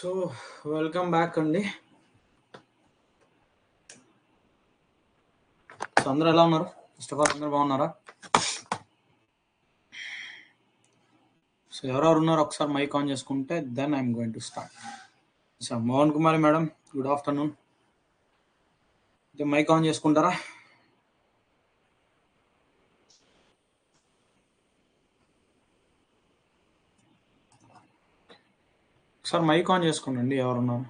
So welcome back అండి. So అందరూ ఎలా ఉన్నారు? ఫస్ట్ ఆఫ్ ఆల్ అందరూ బాగున్నారా? సో ఎవరెవరు ఉన్నారో ఒకసారి మైక్ ఆన్ చేసుకుంటే then I'm going to start. So Mohan Kumari madam, good afternoon. Mike on చేసుకుంటారా? ఒకసారి మైక్ ఆన్ చేసుకోండి ఎవరున్నారు.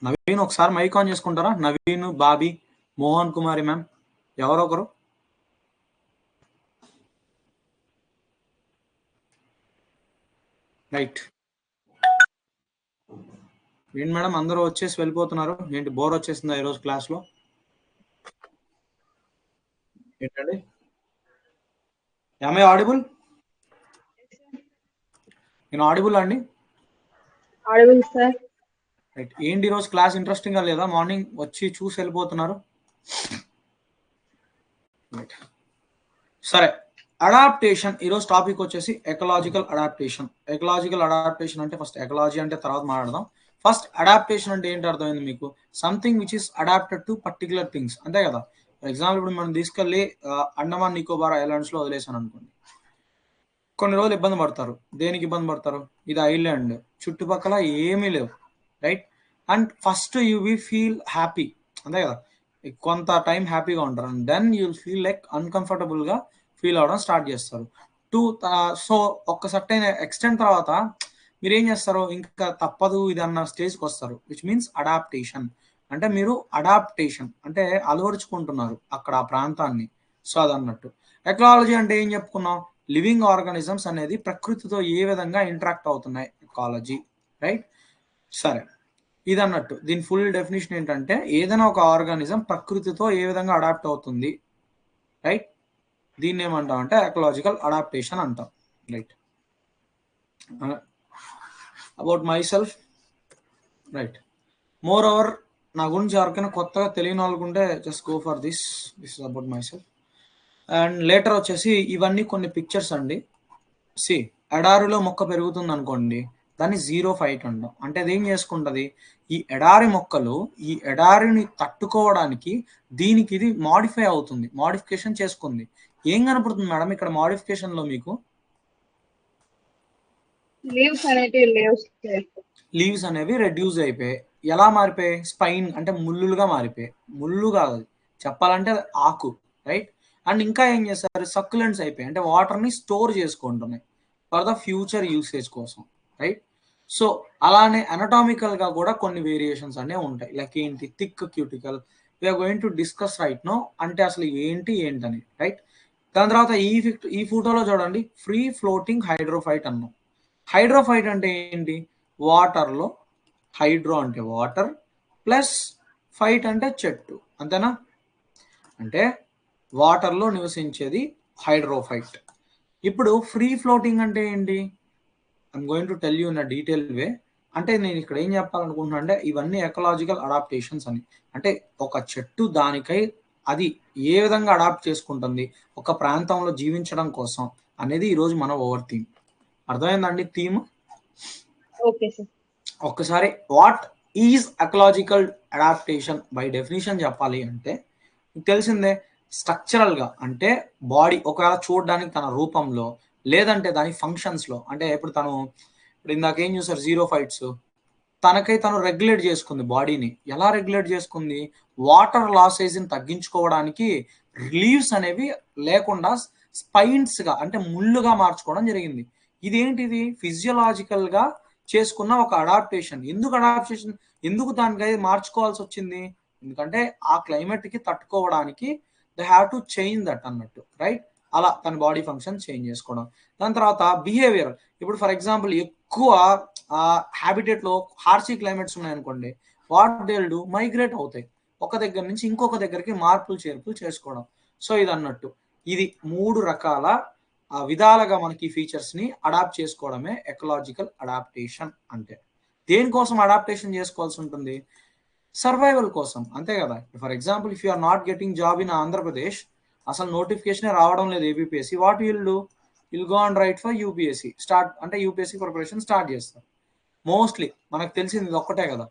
నవీన్ ఒకసారి మైక్ ఆన్ చేసుకుంటారా? నవీన్, బాబీ, మోహన్ కుమారి మ్యామ్, ఎవరో ఒకరు. రైట్. ఏంటి మేడం అందరూ వచ్చేసి వెళ్ళిపోతున్నారు? ఏంటి బోర్ వచ్చేసిందా ఈరోజు క్లాస్లో? ఏంటండి? Am I audible? నేను ఆడిబుల్ అండి? Audible sir. రైట్. ఏంటి ఈరోజు క్లాస్ ఇంట్రెస్టింగ్ గా లేదా? మార్నింగ్ వచ్చి చూసి వెళ్ళిపోతున్నారు. సరే, అడాప్టేషన్ ఈరోజు టాపిక్ వచ్చేసి ఎకలాజికల్ అడాప్టేషన్. ఎకలాజికల్ అడాప్టేషన్ అంటే ఫస్ట్ ఎకలాజీ అంటే తర్వాత మాట్లాడదాం. ఫస్ట్ అడాప్టేషన్ అంటే ఏంటి అర్థమైంది మీకు? Something which is adapted to particular things, అంతే కదా. ఫర్ ఎగ్జాంపుల్ ఇప్పుడు మనం తీసుకెళ్ళి అండమాన్ నికోబార్ ఐలాండ్స్ లో వదిలేసాను అనుకోండి, కొన్ని రోజులు ఇబ్బంది పడతారు. దేనికి ఇబ్బంది పడతారు? ఇది ఐలాండ్, చుట్టుపక్కల ఏమీ లేవు, right. And first you we feel happy, అంతే కదా. కొంత టైం హ్యాపీగా ఉంటారు and then you feel like uncomfortable గా ఫీల్ అవడం స్టార్ట్ చేస్తారు. సో ఒక సర్టైన్ ఎక్స్టెంట్ తర్వాత మీరు ఏం చేస్తారు? ఇంకా తప్పదు ఇది అన్న స్టేజ్కి వస్తారు, విచ్ మీన్స్ అడాప్టేషన్. అంటే మీరు అడాప్టేషన్ అంటే అలవరుచుకుంటున్నారు అక్కడ ఆ ప్రాంతాన్ని. సో అదన్నట్టు. ఎకాలజీ అంటే ఏం చెప్పుకున్నాం? లివింగ్ ఆర్గానిజమ్స్ అనేది ప్రకృతితో ఏ విధంగా ఇంటరాక్ట్ అవుతున్నాయి, ఎకాలజీ, రైట్. సరే, ఇది అన్నట్టు. దీని ఫుల్ డెఫినేషన్ ఏంటంటే ఏదైనా ఒక ఆర్గానిజం ప్రకృతితో ఏ విధంగా అడాప్ట్ అవుతుంది, రైట్. దీన్ని ఏమంటాం అంటే ఎకలాజికల్ అడాప్టేషన్ అంటాం, right. About myself, right. Moreover నా గురించి ఎవరికైనా కొత్తగా తెలియని వాళ్ళకుంటే just go for this is about myself. And later వచ్చేసి ఇవన్నీ కొన్ని పిక్చర్స్ అండి. సి, ఎడారిలో మొక్క పెరుగుతుంది అనుకోండి, దాన్ని జీరో ఫైట్ అంటాం. అంటే అది ఏం చేసుకుంటుంది? ఈ ఎడారి మొక్కలు ఈ ఎడారిని తట్టుకోవడానికి దీనికి ఇది మాడిఫై అవుతుంది, మాడిఫికేషన్ చేసుకుంది. ఏం కనపడుతుంది మేడం ఇక్కడ మాడిఫికేషన్ లో మీకు? లీవ్స్ అనేవి రెడ్యూస్ అయిపోయాయి. ఎలా మారిపోయాయి? స్పైన్ అంటే ముళ్ళులుగా మారిపోయాయి. ముళ్ళు కాదు, చెప్పాలంటే ఆకు, రైట్. అండ్ ఇంకా ఏం చేస్తారు? సక్యులెంట్స్ అయిపోయాయి, అంటే వాటర్ని స్టోర్ చేసుకుంటున్నాయి ఫర్ ద ఫ్యూచర్ యూసేజ్ కోసం, రైట్. సో అలానే అనటామికల్ గా కూడా కొన్ని వేరియేషన్స్ అనేవి ఉంటాయి. లైక్ ఏంటి? Thick cuticle. We're going to discuss right now. అంటే అసలు ఏంటని, రైట్. దాని తర్వాత ఈ ఫోటోలో చూడండి, ఫ్రీ ఫ్లోటింగ్ హైడ్రోఫైట్ అన్నాం. హైడ్రోఫైట్ అంటే ఏంటి? వాటర్లో హైడ్రో అంటే వాటర్ ప్లస్ ఫైట్ అంటే చెట్టు, అంతేనా. అంటే వాటర్లో నివసించేది హైడ్రోఫైట్. ఇప్పుడు ఫ్రీ ఫ్లోటింగ్ అంటే ఏంటి? I'm going to tell you in a detail way. అంటే నేను ఇక్కడ ఏం చెప్పాలనుకుంటున్నా అంటే ఇవన్నీ ఎకలాజికల్ అడాప్టేషన్స్ అని. అంటే ఒక చెట్టు దానికై అది ఏ విధంగా అడాప్ట్ చేసుకుంటుంది ఒక ప్రాంతంలో జీవించడం కోసం అనేది ఈరోజు మన ఓవర్ థీమ్. అర్థమైందండి థీమ్? Okay sir. ఒక్కసారి what is ecological adaptation by definition చెప్పాలి అంటే మీకు తెలిసిందే. స్ట్రక్చరల్ గా అంటే బాడీ ఒకవేళ చూడడానికి తన రూపంలో, లేదంటే దాని ఫంక్షన్స్ లో. అంటే ఇప్పుడు ఇందాక ఏం చూసారు? Zero fights. తనకై తను రెగ్యులేట్ చేసుకుంది బాడీని. ఎలా రెగ్యులేట్ చేసుకుంది? వాటర్ లాసేజ్ ని తగ్గించుకోవడానికి లీవ్స్ అనేవి లేకుండా స్పైన్స్ గా అంటే ముళ్ళుగా మార్చుకోవడం జరిగింది. ఇదేంటిది? ఫిజియోలాజికల్ గా చేసుకున్న ఒక అడాప్టేషన్. ఎందుకు దానికై మార్చుకోవాల్సి వచ్చింది? ఎందుకంటే ఆ క్లైమేట్ కి తట్టుకోవడానికి they have to change that అన్నట్టు, రైట్. అలా తన బాడీ ఫంక్షన్ చేంజ్ చేసుకోవడం. దాని తర్వాత బిహేవియర్. ఇప్పుడు ఫర్ ఎగ్జాంపుల్ ఎక్కువ హ్యాబిటేట్ లో హార్షీ క్లైమేట్స్ ఉన్నాయనుకోండి, what they will do? Migrate అవుతాయి, ఒక దగ్గర నుంచి ఇంకొక దగ్గరికి మార్పులు చేర్పులు చేసుకోవడం. సో ఇది అన్నట్టు. ఇది 3 రకాల విధాలుగా మనకి ఫీచర్స్ ని అడాప్ట్ చేసుకోవడమే ఎకలాజికల్ అడాప్టేషన్ అంటే. దేనికోసం అడాప్టేషన్ చేసుకోవాల్సి ఉంటుంది? సర్వైవల్ కోసం, అంతే కదా. For example if you are not getting job in Andhra Pradesh, అసలు నోటిఫికేషన్ రావడం లేదు APSC, what will do, will go and write for UPSC, start అంటే యూపీఎస్సి ప్రిపరేషన్ స్టార్ట్ చేస్తారు. మోస్ట్లీ మనకు తెలిసింది ఇది ఒక్కటే కదా.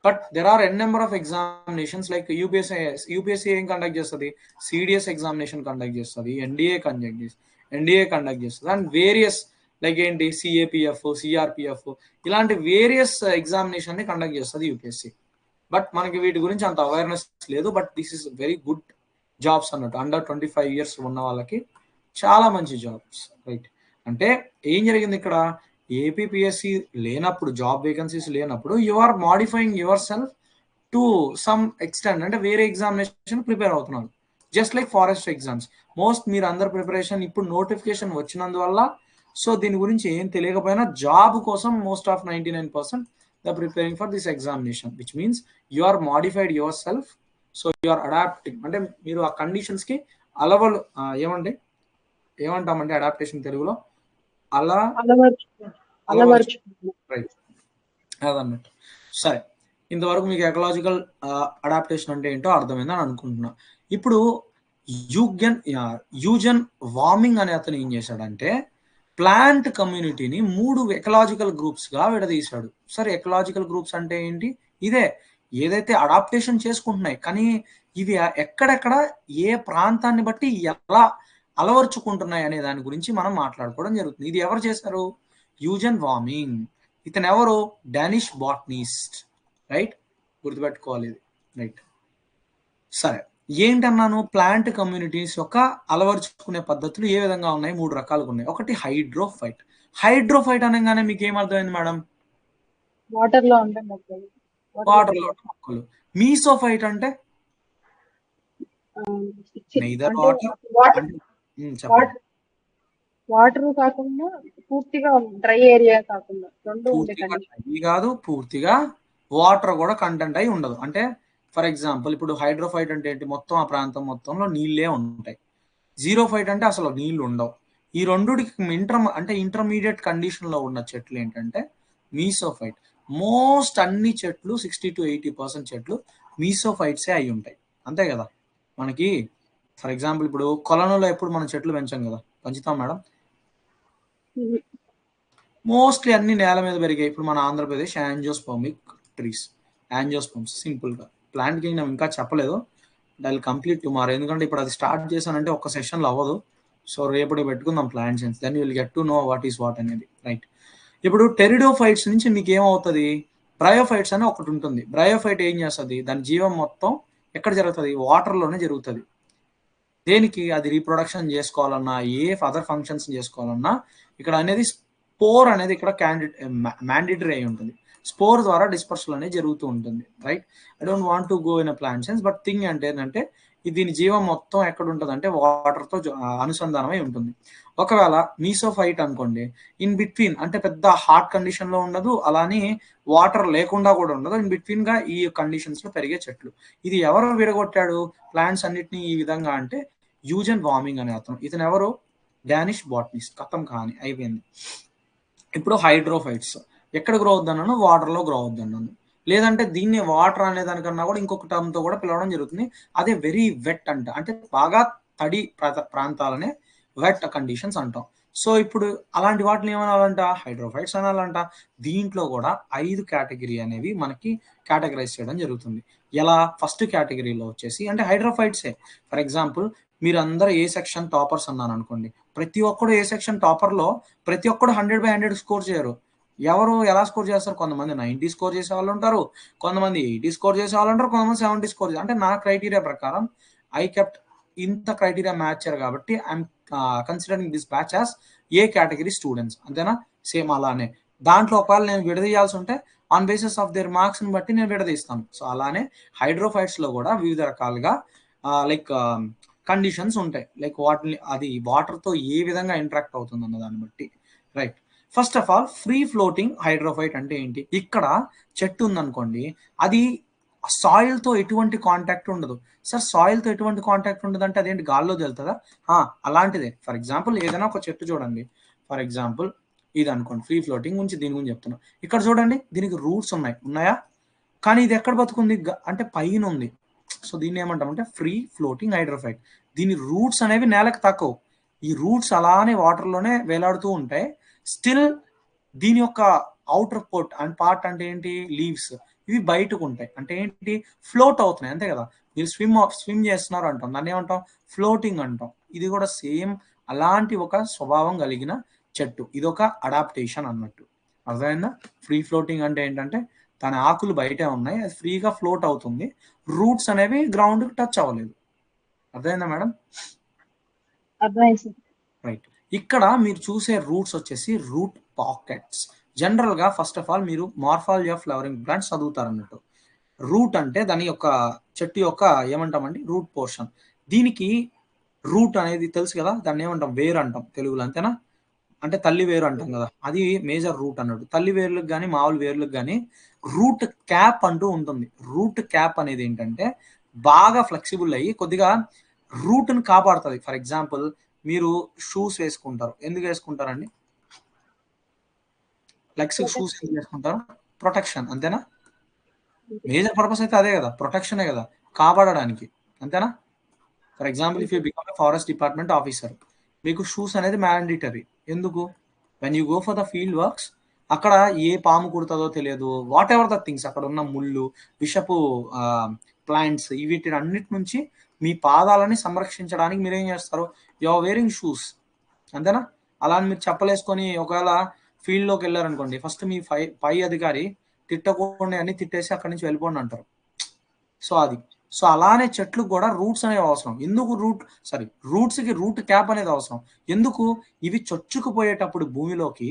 But there are n number of examinations like UPSC ఏం కండక్ట్ చేస్తుంది, సిడిఎస్ ఎగ్జామినేషన్ కండక్ట్ చేస్తుంది, ఎన్డీఏ కండక్ట్ చేస్తుంది, అండ్ వేరియస్ లైక్ ఏంటి సిఏపిఎఫ్, సిఆర్పిఎఫ్, ఇలాంటి వేరియస్ ఎగ్జామినేషన్ ని కండక్ట్ చేస్తుంది యూపీఎస్సీ. బట్ మనకి వీటి గురించి అంత అవేర్నెస్ లేదు. But this is very good jobs అన్నట్టు. అండర్ 25 years ఉన్న వాళ్ళకి చాలా మంచి జాబ్స్, రైట్. అంటే ఏం జరిగింది ఇక్కడ, ఏపీఎస్సి లేనప్పుడు, జాబ్ వేకెన్సీస్ లేనప్పుడు you are modifying yourself to some extent, అంటే వేరే ఎగ్జామినేషన్ ప్రిపేర్ అవుతున్నారు. జస్ట్ లైక్ ఫారెస్ట్ ఎగ్జామ్స్, మీరు అందరు ప్రిపరేషన్ ఇప్పుడు నోటిఫికేషన్ వచ్చినందువల్ల, సో దీని గురించి ఏం తెలియకపోయినా జాబ్ కోసం most of 99% the preparing for this examination, which means you are modified yourself. So you are adapting, అంటే మీరు ఆ కండిషన్స్ కి ఏమంటామంటే అడాప్టేషన్ తెలుగులో రైట్ అదన్నట్టు. సరే, ఇంతవరకు మీకు ఎకలాజికల్ అడాప్టేషన్ అంటే ఏంటో అర్థమైందని అనుకుంటున్నా. ఇప్పుడు యూజన్ వార్మింగ్ అనే అతను ఏం చేశాడంటే ప్లాంట్ కమ్యూనిటీని 3 ఎకలాజికల్ గ్రూప్స్ గా విడదీశాడు. సరే, ఎకలాజికల్ గ్రూప్స్ అంటే ఏంటి, ఇదే ఏదైతే అడాప్టేషన్ చేసుకుంటున్నాయి, కానీ ఇవి ఎక్కడెక్కడ ఏ ప్రాంతాన్ని బట్టి ఎలా అలవర్చుకుంటున్నాయి అనే దాని గురించి మనం మాట్లాడుకోవడం జరుగుతుంది. ఇది ఎవరు చేశారు, యూజన్ వార్మింగ్. ఇతను ఎవరు, డానిష్ బాటనిస్ట్, రైట్, గుర్తుపెట్టుకోవాలి ఇది, రైట్. సరే, ఏంటన్నాను, ప్లాంట్ కమ్యూనిటీస్ యొక్క అలవర్చుకునే పద్ధతులు ఏ విధంగా ఉన్నాయి, 3 రకాలుగా ఉన్నాయి. ఒకటి హైడ్రోఫైట్ అనగానే మీకు ఏమర్థమైంది మేడం, వాటర్ లో ఉండే మొక్కలు. మీసోఫైట్ అంటే నెయిదర్ వాటర్ కాకుండా పూర్తిగా డ్రై ఏరియా కాకుండా కాదు, పూర్తిగా వాటర్ కూడా కంటెంట్ అయి ఉండదు. అంటే ఫర్ ఎగ్జాంపుల్ ఇప్పుడు హైడ్రోఫైట్ అంటే ఏంటి, మొత్తం ఆ ప్రాంతం మొత్తంలో నీళ్ళే ఉంటాయి. జీరోఫైట్ అంటే అసలు నీళ్లు ఉండవు. ఈ రెండుకి ఇంటర్మీడియట్ కండిషన్ లో ఉన్న చెట్లు ఏంటంటే మీసోఫైట్. మోస్ట్ అన్ని చెట్లు 60 to 80% చెట్లు మీసోఫైట్సే అయి ఉంటాయి, అంతే కదా. మనకి ఫర్ ఎగ్జాంపుల్ ఇప్పుడు కొలనులో ఎప్పుడు మనం చెట్లు పెంచాం కదా, పెంచుతాం మేడం, మోస్ట్లీ అన్ని నేల మీద పెరిగాయి. ఇప్పుడు మన ఆంధ్రప్రదేశ్ యాంజియోస్పర్మ్స్ సింపుల్ గా ప్లాంట్ కింగ్డమ్ ఇంకా చెప్పలేదు, ఐ విల్ కంప్లీట్ టుమారో, ఎందుకంటే ఇప్పుడు అది స్టార్ట్ చేశానంటే ఒక్క సెషన్లో అవ్వదు. సో రేపటి పెట్టుకుందాం plant science, then you will get to know what is what అనేది, రైట్. ఇప్పుడు టెరిడోఫైట్స్ నుంచి మీకు ఏమవుతుంది, బ్రయోఫైట్స్ అని ఒకటి ఉంటుంది. బ్రయోఫైట్ ఏం చేస్తుంది, దాని జీవం మొత్తం ఎక్కడ జరుగుతుంది, వాటర్లోనే జరుగుతుంది. దేనికి, అది రీప్రొడక్షన్ చేసుకోవాలన్నా ఏ అదర్ ఫంక్షన్స్ చేసుకోవాలన్నా ఇక్కడ అనేది స్పోర్ అనేది ఇక్కడ మ్యాండేటరీ అయి ఉంటుంది. స్పోర్ ద్వారా డిస్పర్సల్ అనేది జరుగుతూ ఉంటుంది, right. I don't want to go in a plant science, but thing అంటే ఏంటంటే దీని జీవం మొత్తం ఎక్కడ ఉంటుంది అంటే వాటర్తో అనుసంధానమై ఉంటుంది. ఒకవేళ మీసోఫైట్ అనుకోండి, ఇన్ బిట్వీన్ అంటే పెద్ద హాట్ కండిషన్ లో ఉండదు, అలానే వాటర్ లేకుండా కూడా ఉండదు, ఇన్ బిట్వీన్ గా ఈ కండిషన్స్ లో పెరిగే చెట్లు. ఇది ఎవరు విడగొట్టాడు ప్లాంట్స్ అన్నిటిని ఈ విధంగా అంటే యూజన్ వార్మింగ్ అనే అతను. ఇతను ఎవరు, డానిష్ బాటనిస్ట్. కథం కానీ అయిపోయింది. ఇప్పుడు హైడ్రోఫైట్స్ ఎక్కడ గ్రో అవుద్దన్నాను, వాటర్ లో గ్రో అవుద్దన్నాను. లేదంటే దీన్ని వాటర్ అనే దానికన్నా కూడా ఇంకొక టర్మ్ తో కూడా పిలవడం జరుగుతుంది, అదే వెరీ వెట్ అంటే బాగా తడి ప్రాంతాలనే వెట్ కండిషన్స్ అంటాం. సో ఇప్పుడు అలాంటి వాటిని ఏమనాలంట, హైడ్రోఫైట్స్ అనాలంట. దీంట్లో కూడా 5 కేటగిరీ అనేవి మనకి కేటగరైజ్ చేయడం జరుగుతుంది. ఎలా, ఫస్ట్ కేటగిరీలో వచ్చేసి అంటే హైడ్రోఫైట్సే. ఫర్ ఎగ్జాంపుల్ మీరందరూ ఏ సెక్షన్ టాపర్స్ అన్నాను అనుకోండి, ప్రతి ఒక్కడు ఏ సెక్షన్ టాపర్ లో ప్రతి ఒక్కడు 100/100 స్కోర్ చేయరు. ఎవరు ఎలా స్కోర్ చేస్తారు, కొంతమంది 90 స్కోర్ చేసే వాళ్ళు ఉంటారు, కొంతమంది 80 స్కోర్ చేసే వాళ్ళు ఉంటారు, కొంతమంది 70 స్కోర్. అంటే నా క్రైటీరియా ప్రకారం ఐ కెప్ట్ ఇంత క్రైటీరియా మ్యాచ్ అయ్యారు కాబట్టి I'm considering this batch as a category students, అంతేనా. సేమ్ అలానే దాంట్లో ఒకవేళ నేను విడదీయాల్సి ఉంటే on basis of their marks ని బట్టి నేను విడదీస్తాను. సో అలానే హైడ్రోఫైట్స్ లో కూడా వివిధ రకాలుగా లైక్ కండిషన్స్ ఉంటాయి, లైక్ వాటిని అది వాటర్ తో ఏ విధంగా ఇంటరాక్ట్ అవుతుంది అన్న దాన్ని బట్టి, right. First of all free floating hydrophyte అంటే ఏంటి, ఇక్కడ చెట్టు ఉందనుకోండి, అది సాయిల్ తో ఎటువంటి కాంటాక్ట్ ఉండదు. సార్ సాయిల్ తో ఎటువంటి కాంటాక్ట్ ఉండదు అంటే అదేంటి గాల్లో తెలుతుందా, అలాంటిదే. ఫర్ ఎగ్జాంపుల్ ఏదైనా ఒక చెట్టు చూడండి, ఫర్ ఎగ్జాంపుల్ ఇది అనుకోండి, ఫ్రీ ఫ్లోటింగ్ గురించి దీని గురించి చెప్తున్నా. ఇక్కడ చూడండి, దీనికి రూట్స్ ఉన్నాయా, కానీ ఇది ఎక్కడ బతుకుంది అంటే పైన ఉంది. సో దీన్ని ఏమంటామంటే ఫ్రీ ఫ్లోటింగ్ హైడ్రోఫైట్. దీని రూట్స్ అనేవి నేలకు తక్కువ, ఈ రూట్స్ అలానే వాటర్లోనే వేలాడుతూ ఉంటాయి. స్టిల్ దీని యొక్క అవుటర్ పార్ట్ అంటే ఏంటి, లీవ్స్, ఇవి బయటకు ఉంటాయి. అంటే ఏంటి, ఫ్లోట్ అవుతున్నాయి అంతే కదా. మీరు స్విమ్ చేస్తున్నారు అంటాం, దాన్ని ఏమంటాం, ఫ్లోటింగ్ అంటాం. ఇది కూడా సేమ్ అలాంటి ఒక స్వభావం కలిగిన చెట్టు. ఇది ఒక అడాప్టేషన్ అన్నట్టు. అర్థమైందా? ఫ్రీ ఫ్లోటింగ్ అంటే ఏంటంటే తన ఆకులు బయటే ఉన్నాయి, అది ఫ్రీగా ఫ్లోట్ అవుతుంది, రూట్స్ అనేవి గ్రౌండ్ టచ్ అవ్వలేదు. అర్థమైందా మేడం? అర్థమైంది సార్. రైట్. ఇక్కడ మీరు చూసే రూట్స్ వచ్చేసి రూట్ పాకెట్స్. జనరల్ గా ఫస్ట్ ఆఫ్ ఆల్ మీరు మార్ఫాలజీ ఆఫ్ ఫ్లవరింగ్ ప్లాంట్స్ చదువుతారు అన్నట్టు. రూట్ అంటే దాని యొక్క చెట్టు యొక్క ఏమంటామండి, రూట్ పోర్షన్. దీనికి రూట్ అనేది తెలుసు కదా, దాన్ని ఏమంటాం, వేరు అంటాం తెలుగులో, అంతేనా? అంటే తల్లి వేరు అంటాం కదా, అది మేజర్ రూట్ అన్నట్టు. తల్లి వేర్లకు కానీ మామూలు వేర్లకు కానీ రూట్ క్యాప్ అంటూ ఉంటుంది. రూట్ క్యాప్ అనేది ఏంటంటే బాగా ఫ్లెక్సిబుల్ అయ్యి కొద్దిగా రూట్ని కాపాడుతుంది. ఫర్ ఎగ్జాంపుల్ మీరు షూస్ వేసుకుంటారు, ఎందుకు వేసుకుంటారండి? లెగ్స్ షూస్ ఎందుకు వేసుకుంటారు? ప్రొటెక్షన్, అంతేనా? మేజర్ పర్పస్ అయితే అదే కదా, ప్రొటెక్షనే కదా, కాపాడడానికి, అంతేనా? For example if you become a forest department officer, మీకు షూస్ అనేది మ్యాండేటరీ. ఎందుకు? When you go for the field works, అక్కడ ఏ పాము కుడుతుందో తెలియదు, వాట్ ఎవర్ ద థింగ్స్, అక్కడ ఉన్న ముళ్ళు, విషపు ప్లాంట్స్, వీటి అన్నిటి నుంచి మీ పాదాలని సంరక్షించడానికి మీరు ఏం చేస్తారు, యు ఆర్ వేరింగ్ షూస్, అంతేనా? అలా అని మీరు చెప్పలేసుకొని ఒకవేళ ఫీల్డ్లోకి వెళ్ళారనుకోండి, ఫస్ట్ మీ పై అధికారి తిట్టకుండా అన్ని తిట్టేసి అక్కడి నుంచి వెళ్ళిపోండి అంటారు. సో అది, సో అలానే చెట్లకు కూడా రూట్స్ అనేవి అవసరం. ఎందుకు రూట్స్కి రూట్ క్యాప్ అనేది అవసరం. ఎందుకు? ఇవి చొచ్చుకుపోయేటప్పుడు భూమిలోకి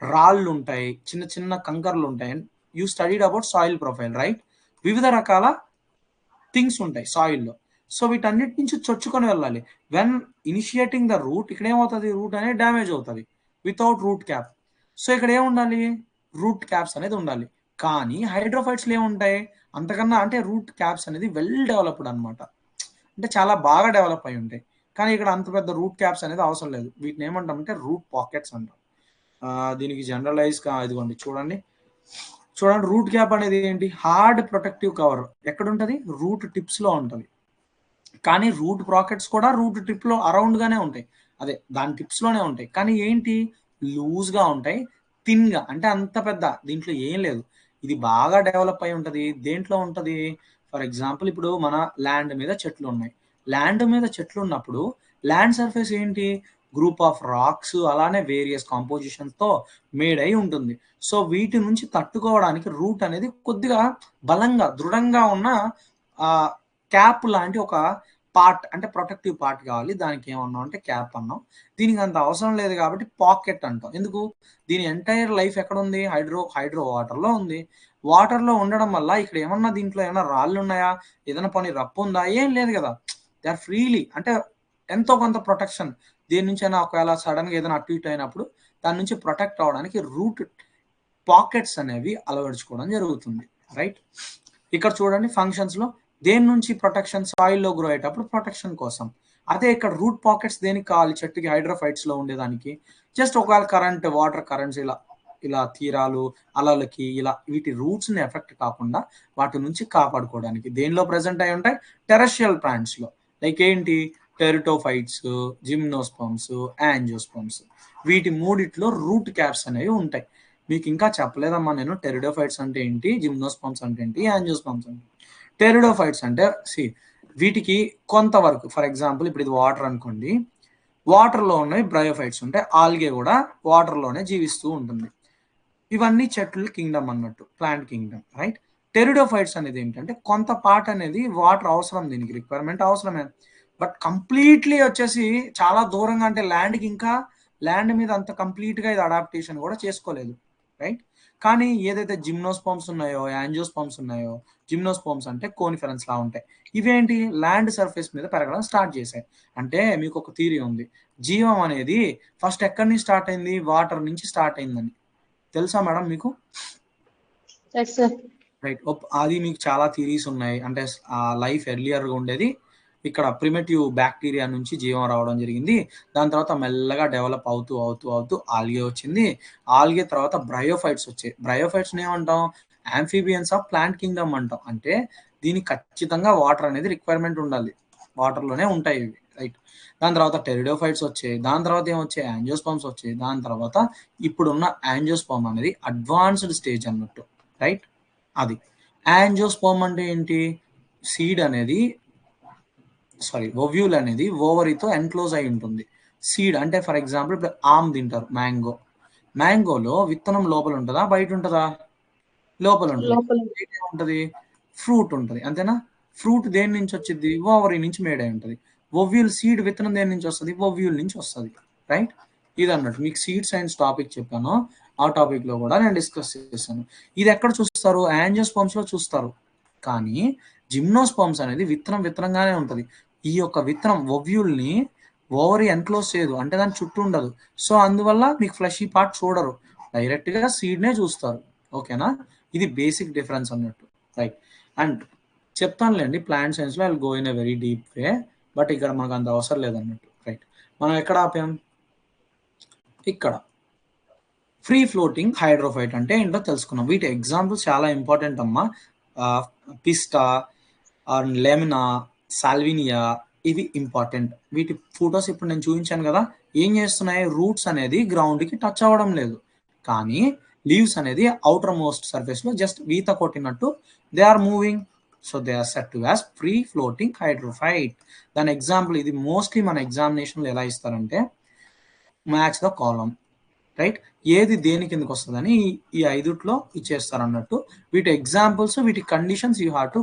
రాళ్ళు ఉంటాయి, చిన్న చిన్న కంకర్లు ఉంటాయి. You studied about soil profile, right? వివిధ రకాల థింగ్స్ ఉంటాయి సాయిల్లో. సో వీటన్నిటి నుంచి చొచ్చుకొని వెళ్ళాలి. వెన్ ఇనిషియేటింగ్ ద రూట్, ఇక్కడ ఏమవుతుంది, రూట్ అనేది డ్యామేజ్ అవుతుంది వితౌట్ రూట్ క్యాప్. సో ఇక్కడ ఏముండాలి, రూట్ క్యాప్స్ అనేది ఉండాలి. కానీ హైడ్రోఫైట్స్లో ఏముంటాయి అంతకన్నా, అంటే రూట్ క్యాప్స్ అనేది వెల్ డెవలప్డ్ అనమాట, అంటే చాలా బాగా డెవలప్ అయి ఉంటాయి. కానీ ఇక్కడ అంత పెద్ద రూట్ క్యాప్స్ అనేది అవసరం లేదు. వీటిని ఏమంటామంటే రూట్ పాకెట్స్ అంటాం. దీనికి జనరలైజ్గా ఇదిగోండి చూడండి, రూట్ క్యాప్ అనేది ఏంటి, హార్డ్ ప్రొటెక్టివ్ కవర్. ఎక్కడ ఉంటుంది, రూట్ టిప్స్ లో ఉంటుంది. కానీ రూట్ పాకెట్స్ కూడా రూట్ టిప్ లో అరౌండ్ గానే ఉంటాయి, అదే దాని టిప్స్ లోనే ఉంటాయి. కానీ ఏంటి, లూజ్ గా ఉంటాయి, థిన్ గా, అంటే అంత పెద్ద దీంట్లో ఏం లేదు. ఇది బాగా డెవలప్ అయి ఉంటది. దేంట్లో ఉంటది, ఫర్ ఎగ్జాంపుల్ ఇప్పుడు మన ల్యాండ్ మీద చెట్లు ఉన్నాయి. ల్యాండ్ మీద చెట్లు ఉన్నప్పుడు ల్యాండ్ సర్ఫేస్ ఏంటి, గ్రూప్ ఆఫ్ రాక్స్, అలానే వేరియస్ కాంపోజిషన్స్ తో మేడ్ అయి ఉంటుంది. సో వీటి నుంచి తట్టుకోవడానికి రూట్ అనేది కొద్దిగా బలంగా దృఢంగా ఉన్న క్యాప్ లాంటి ఒక పార్ట్, అంటే ప్రొటెక్టివ్ పార్ట్ కావాలి. దానికి ఏమన్నాం అంటే క్యాప్ అన్నాం. దీనికి అంత అవసరం లేదు కాబట్టి పాకెట్ అంటాం. ఎందుకు, దీని ఎంటైర్ లైఫ్ ఎక్కడ ఉంది, హైడ్రో వాటర్లో ఉంది. వాటర్లో ఉండడం వల్ల ఇక్కడ ఏమన్నా దీంట్లో ఏమైనా రాళ్ళు ఉన్నాయా, ఏదైనా పని రప్పు ఉందా, ఏం లేదు కదా. దే ఆర్ ఫ్రీలీ, అంటే ఎంతో కొంత ప్రొటెక్షన్ దేని నుంచి అయినా, ఒకవేళ సడన్గా ఏదైనా అటు ఇటు అయినప్పుడు దాని నుంచి ప్రొటెక్ట్ అవడానికి రూట్ పాకెట్స్ అనేవి అలవరుచుకోవడం జరుగుతుంది, రైట్? ఇక్కడ చూడండి ఫంక్షన్స్ లో దేని నుంచి ప్రొటెక్షన్, సాయిల్లో గ్రో అయ్యేటప్పుడు ప్రొటెక్షన్ కోసం. అదే ఇక్కడ రూట్ పాకెట్స్ దేనికి కావాలి, చెట్టుకి హైడ్రోఫైట్స్ లో ఉండేదానికి. జస్ట్ ఒకవేళ కరెంట్, వాటర్ కరెంట్స్ ఇలా తీరాలు, అలలకి ఇలా వీటి రూట్స్ ని ఎఫెక్ట్ కాకుండా వాటి నుంచి కాపాడుకోవడానికి దేనిలో ప్రెసెంట్ అయి ఉంటాయి, టెరెస్ట్రియల్ ప్లాంట్స్ లో. లైక్ ఏంటి, టెరిటోఫైట్స్, జిమ్నోస్పర్మ్స్, యాంజియోస్పర్మ్స్, వీటి మూడిట్లో రూట్ క్యాప్స్ అనేవి ఉంటాయి. మీకు ఇంకా చెప్పలేదమ్మా నేను, టెరిడోఫైట్స్ అంటే ఏంటి, జిమ్నోస్పర్మ్స్ అంటే ఏంటి, యాంజియోస్పర్మ్స్ అంటే. టెరిడోఫైట్స్ అంటే వీటికి కొంతవరకు, ఫర్ ఎగ్జాంపుల్ ఇప్పుడు ఇది వాటర్ అనుకోండి, వాటర్లో ఉన్నవి బ్రయోఫైట్స్ ఉంటాయి. ఆల్గే కూడా వాటర్లోనే జీవిస్తూ ఉంటుంది. ఇవన్నీ చెట్లు కింగ్డమ్ అన్నట్టు, ప్లాంట్ కింగ్డమ్, రైట్? టెరిడోఫైట్స్ అనేది ఏంటంటే కొంత పార్ట్ అనేది వాటర్ అవసరం, దీనికి రిక్వైర్మెంట్ అవసరమే. బట్ కంప్లీట్లీ వచ్చేసి చాలా దూరంగా, అంటే ల్యాండ్కి ఇంకా ల్యాండ్ మీద అంత కంప్లీట్గా ఇది అడాప్టేషన్ కూడా చేసుకోలేదు, రైట్? కానీ ఏదైతే జిమ్నోస్పర్మ్స్ ఉన్నాయో, యాంజియోస్పర్మ్స్ ఉన్నాయో, జిమ్నోస్పర్మ్స్ అంటే కోనిఫెరన్స్ లా ఉంటాయి, ఇవేంటి ల్యాండ్ సర్ఫేస్ మీద పెరగడం స్టార్ట్ చేశాయి. అంటే మీకు ఒక థియరీ ఉంది, జీవం అనేది ఫస్ట్ ఎక్కడి నుంచి స్టార్ట్ అయింది, వాటర్ నుంచి స్టార్ట్ అయిందని. తెలుసా మేడం మీకు? రైట్. అది మీకు చాలా థియరీస్ ఉన్నాయి. అంటే లైఫ్ ఎర్లియర్గా ఉండేది, ఇక్కడ ప్రిమిటివ్ బ్యాక్టీరియా నుంచి జీవం రావడం జరిగింది. దాని తర్వాత మెల్లగా డెవలప్ అవుతూ అవుతూ అవుతూ ఆల్గే వచ్చింది. ఆల్గే తర్వాత బ్రయోఫైట్స్ వచ్చాయి. బ్రయోఫైట్స్ని ఏమంటాం, యాంఫీబియన్స్ ఆఫ్ ప్లాంట్ కింగ్డమ్ అంటాం. అంటే దీనికి ఖచ్చితంగా వాటర్ అనేది రిక్వైర్మెంట్ ఉండాలి, వాటర్లోనే ఉంటాయి ఇవి, రైట్. దాని తర్వాత టెరిడోఫైట్స్ వచ్చాయి, దాని తర్వాత ఏమొచ్చాయి, యాంజియోస్పర్మ్స్ వచ్చాయి, దాని తర్వాత ఇప్పుడున్న యాంజియోస్పర్మ్ అనేది అడ్వాన్స్డ్ స్టేజ్ అన్నట్టు, రైట్. అది యాంజియోస్పర్మ్ అంటే ఏంటి, సీడ్ అనేది ఓవ్యూల్ అనేది ఓవరీతో ఎన్క్లోజ్ అయి ఉంటుంది. సీడ్ అంటే ఫర్ ఎగ్జాంపుల్ ఇప్పుడు ఆమ్ తింటారు, మ్యాంగోలో విత్తనం లోపల ఉంటుందా బయట ఉంటుందా, లోపల ఉంటుంది, ఫ్రూట్ ఉంటుంది, అంతేనా. ఫ్రూట్ దేని నుంచి వచ్చింది, ఓవరీ నుంచి మేడ్ అయి ఉంటుంది. ఓవ్యూల్ సీడ్ విత్తనం దేని నుంచి వస్తుంది, ఓవ్యూల్ నుంచి వస్తుంది, రైట్. ఇది అన్నట్టు మీకు సీడ్ సైన్స్ టాపిక్ చెప్పాను, ఆ టాపిక్ లో కూడా నేను డిస్కస్ చేస్తాను. ఇది ఎక్కడ చూస్తారు, యాంజియోస్పర్మ్స్ లో చూస్తారు. కానీ జిమ్నోస్పర్మ్స్ అనేది విత్తనంగానే ఉంటుంది. ఈ యొక్క విత్తనం ఓవ్యూల్ ని ఓవరీ ఎన్క్లోజ్ చేయదు, అంటే దాని చుట్టూ ఉండదు. సో అందువల్ల మీకు ఫ్లెషీ పార్ట్ చూడరు, డైరెక్ట్ గా సీడ్ నే చూస్తారు, ఓకేనా. ఇది బేసిక్ డిఫరెన్స్ అన్నట్టు, రైట్. అండ్ చెప్తానులేండి ప్లాంట్ సైన్స్ లో I will go in a very deep way, but ఇక్కడ మనకు అంత అవసరం లేదన్నట్టు, రైట్. మనం ఎక్కడ ఆపాం, ఇక్కడ ఫ్రీ ఫ్లోటింగ్ హైడ్రోఫైట్ అంటే ఏంటో తెలుసుకున్నాం. వీటి ఎగ్జాంపుల్స్ చాలా ఇంపార్టెంట్ అమ్మా, పిస్టా, లెమినా, సాల్వినియా, ఇవి ఇంపార్టెంట్. వీటి ఫొటోస్ ఇప్పుడు నేను చూపించాను కదా, ఏం చేస్తున్నాయి, రూట్స్ అనేది గ్రౌండ్ కి టచ్ అవ్వడం లేదు, కానీ లీవ్స్ అనేది అవుటర్ మోస్ట్ సర్ఫేస్ లో జస్ట్ ఈత కొట్టినట్టు they are moving. So they are set to as free floating hydrophyte. దాని ఎగ్జాంపుల్ ఇది మోస్ట్లీ మన ఎగ్జామినేషన్ లో ఎలా ఇస్తారంటే మ్యాచ్ ద కాలమ్, రైట్. ఏది దేని కిందకి వస్తుందని ఈ ఐదుట్లో ఇచ్చేస్తారు అన్నట్టు. వీటి ఎగ్జాంపుల్స్, వీటి కండిషన్స్ యూ హ్యావ్ టు